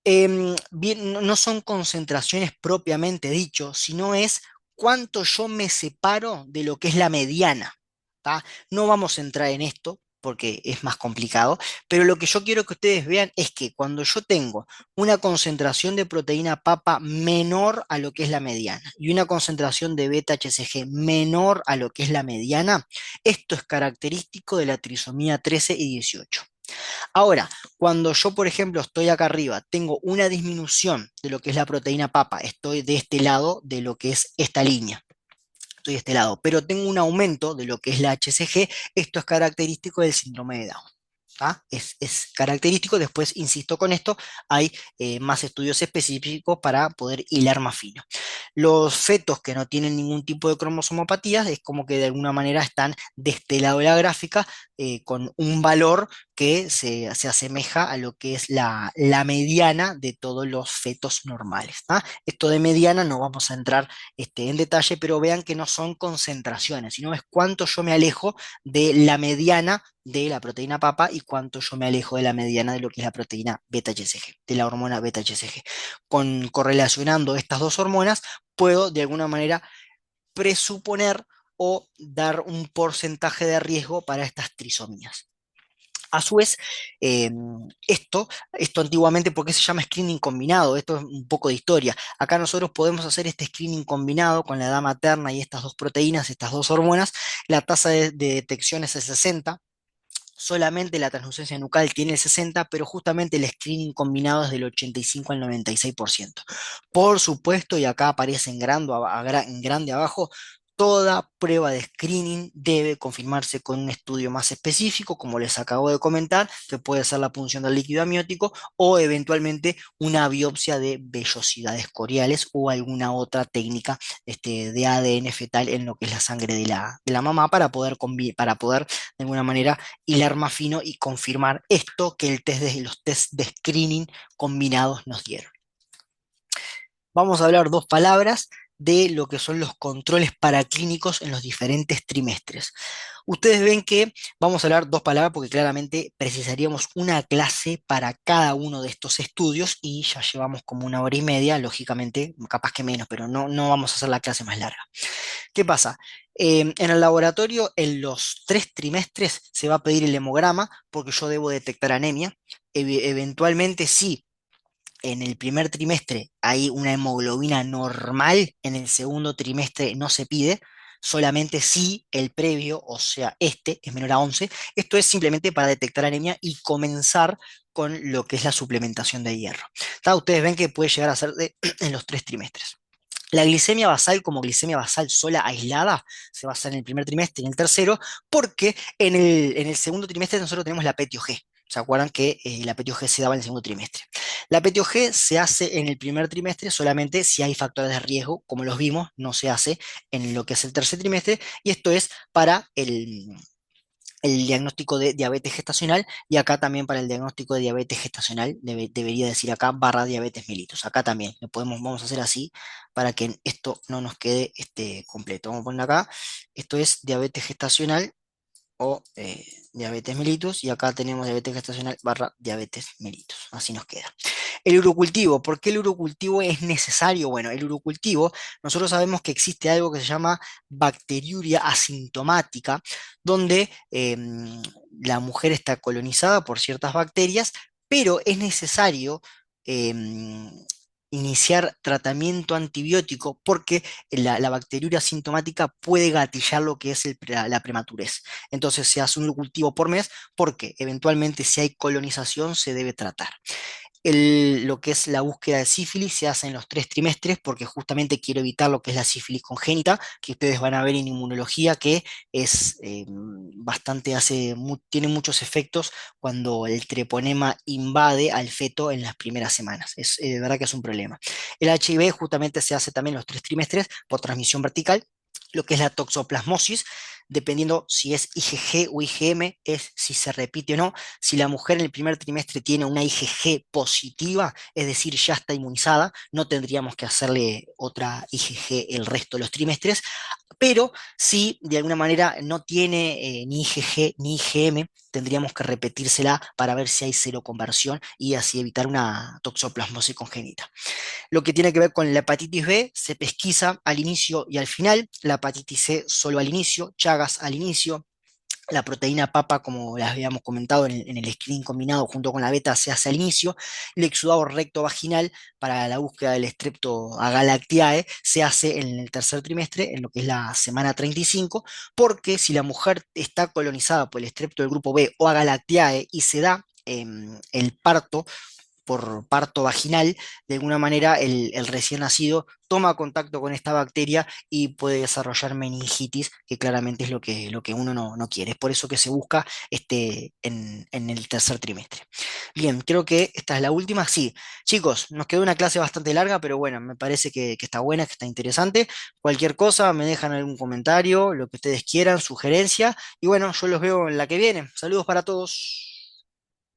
Bien, no son concentraciones propiamente dicho, sino es cuánto yo me separo de lo que es la mediana. ¿Tá? No vamos a entrar en esto, porque es más complicado, pero lo que yo quiero que ustedes vean es que cuando yo tengo una concentración de proteína papa menor a lo que es la mediana y una concentración de beta HCG menor a lo que es la mediana, esto es característico de la trisomía 13 y 18. Ahora, cuando yo, por ejemplo, estoy acá arriba, tengo una disminución de lo que es la proteína papa, estoy de este lado de lo que es esta línea. Estoy de este lado, pero tengo un aumento de lo que es la HCG, esto es característico del síndrome de Down. ¿Ah? Es característico, después insisto con esto, hay más estudios específicos para poder hilar más fino. Los fetos que no tienen ningún tipo de cromosomopatías es como que de alguna manera están de este lado de la gráfica con un valor que se asemeja a lo que es la mediana de todos los fetos normales. ¿Ah? Esto de mediana no vamos a entrar en detalle, pero vean que no son concentraciones, sino es cuánto yo me alejo de la mediana de la proteína papa y cuánto yo me alejo de la mediana de lo que es la proteína beta-HCG, de la hormona beta-HCG. Correlacionando estas dos hormonas, puedo de alguna manera presuponer o dar un porcentaje de riesgo para estas trisomías. A su vez, eh, esto antiguamente, ¿por qué se llama screening combinado? Esto es un poco de historia. Acá nosotros podemos hacer este screening combinado con la edad materna y estas dos proteínas, estas dos hormonas. La tasa de detección es el 60. Solamente la translucencia nucal tiene el 60, pero justamente el screening combinado es del 85 al 96%. Por supuesto, y acá aparece en grande abajo, toda prueba de screening debe confirmarse con un estudio más específico, como les acabo de comentar, que puede ser la punción del líquido amniótico o eventualmente una biopsia de vellosidades coriales o alguna otra técnica de ADN fetal en lo que es la sangre de la mamá para poder de alguna manera hilar más fino y confirmar esto que los test de screening combinados nos dieron. Vamos a hablar dos palabras de lo que son los controles paraclínicos en los diferentes trimestres. Ustedes ven que vamos a hablar dos palabras porque claramente precisaríamos una clase para cada uno de estos estudios y ya llevamos como 1 hora y media, lógicamente, capaz que menos, pero no vamos a hacer la clase más larga. ¿Qué pasa? En el laboratorio, en los 3 trimestres se va a pedir el hemograma porque yo debo detectar anemia. Eventualmente, sí, en el primer trimestre hay una hemoglobina normal, en el segundo trimestre no se pide, solamente si el previo, o sea, este es menor a 11. Esto es simplemente para detectar anemia y comenzar con lo que es la suplementación de hierro. ¿Tá? Ustedes ven que puede llegar a ser en los 3 trimestres. La glicemia basal como glicemia basal sola, aislada, se va a hacer en el primer trimestre y en el tercero, porque en el segundo trimestre nosotros tenemos la PTOG. ¿Se acuerdan que la PTOG se daba en el segundo trimestre? La PTOG se hace en el primer trimestre solamente si hay factores de riesgo, como los vimos, no se hace en lo que es el tercer trimestre, y esto es para el diagnóstico de diabetes gestacional y acá también para el diagnóstico de diabetes gestacional, debería decir acá barra diabetes mellitus. Acá también vamos a hacer así para que esto no nos quede completo. Vamos a poner acá, esto es diabetes gestacional o diabetes mellitus y acá tenemos diabetes gestacional barra diabetes mellitus. Así nos queda. El urocultivo, ¿por qué el urocultivo es necesario? Bueno, el urocultivo, nosotros sabemos que existe algo que se llama bacteriuria asintomática, donde la mujer está colonizada por ciertas bacterias, pero es necesario em, iniciar tratamiento antibiótico porque la bacteriuria asintomática puede gatillar lo que es la prematurez. Entonces se hace un urocultivo por mes porque eventualmente si hay colonización se debe tratar. Lo que es la búsqueda de sífilis se hace en los 3 trimestres porque justamente quiero evitar lo que es la sífilis congénita, que ustedes van a ver en inmunología, que es tiene muchos efectos cuando el treponema invade al feto en las primeras semanas. Es de verdad que es un problema. El HIV justamente se hace también en los 3 trimestres por transmisión vertical. Lo que es la toxoplasmosis, dependiendo si es IgG o IgM, es si se repite o no. Si la mujer en el primer trimestre tiene una IgG positiva, es decir, ya está inmunizada, no tendríamos que hacerle otra IgG el resto de los trimestres, pero si de alguna manera no tiene ni IgG ni IgM, tendríamos que repetírsela para ver si hay seroconversión y así evitar una toxoplasmosis congénita. Lo que tiene que ver con la hepatitis B se pesquisa al inicio y al final, la hepatitis C solo al inicio, Chagas al inicio, La proteína papa, como las habíamos comentado en el screening combinado junto con la beta, se hace al inicio. El exudado recto vaginal para la búsqueda del estrepto agalactiae se hace en el tercer trimestre, en lo que es la semana 35, porque si la mujer está colonizada por el estrepto del grupo B o agalactiae y se da el parto por parto vaginal, de alguna manera el recién nacido toma contacto con esta bacteria y puede desarrollar meningitis, que claramente es lo que uno no quiere. Es por eso que se busca en el tercer trimestre. Bien, creo que esta es la última. Sí, chicos, nos quedó una clase bastante larga, pero bueno, me parece que está buena, que está interesante. Cualquier cosa, me dejan algún comentario, lo que ustedes quieran, sugerencia, y bueno, yo los veo en la que viene. Saludos para todos.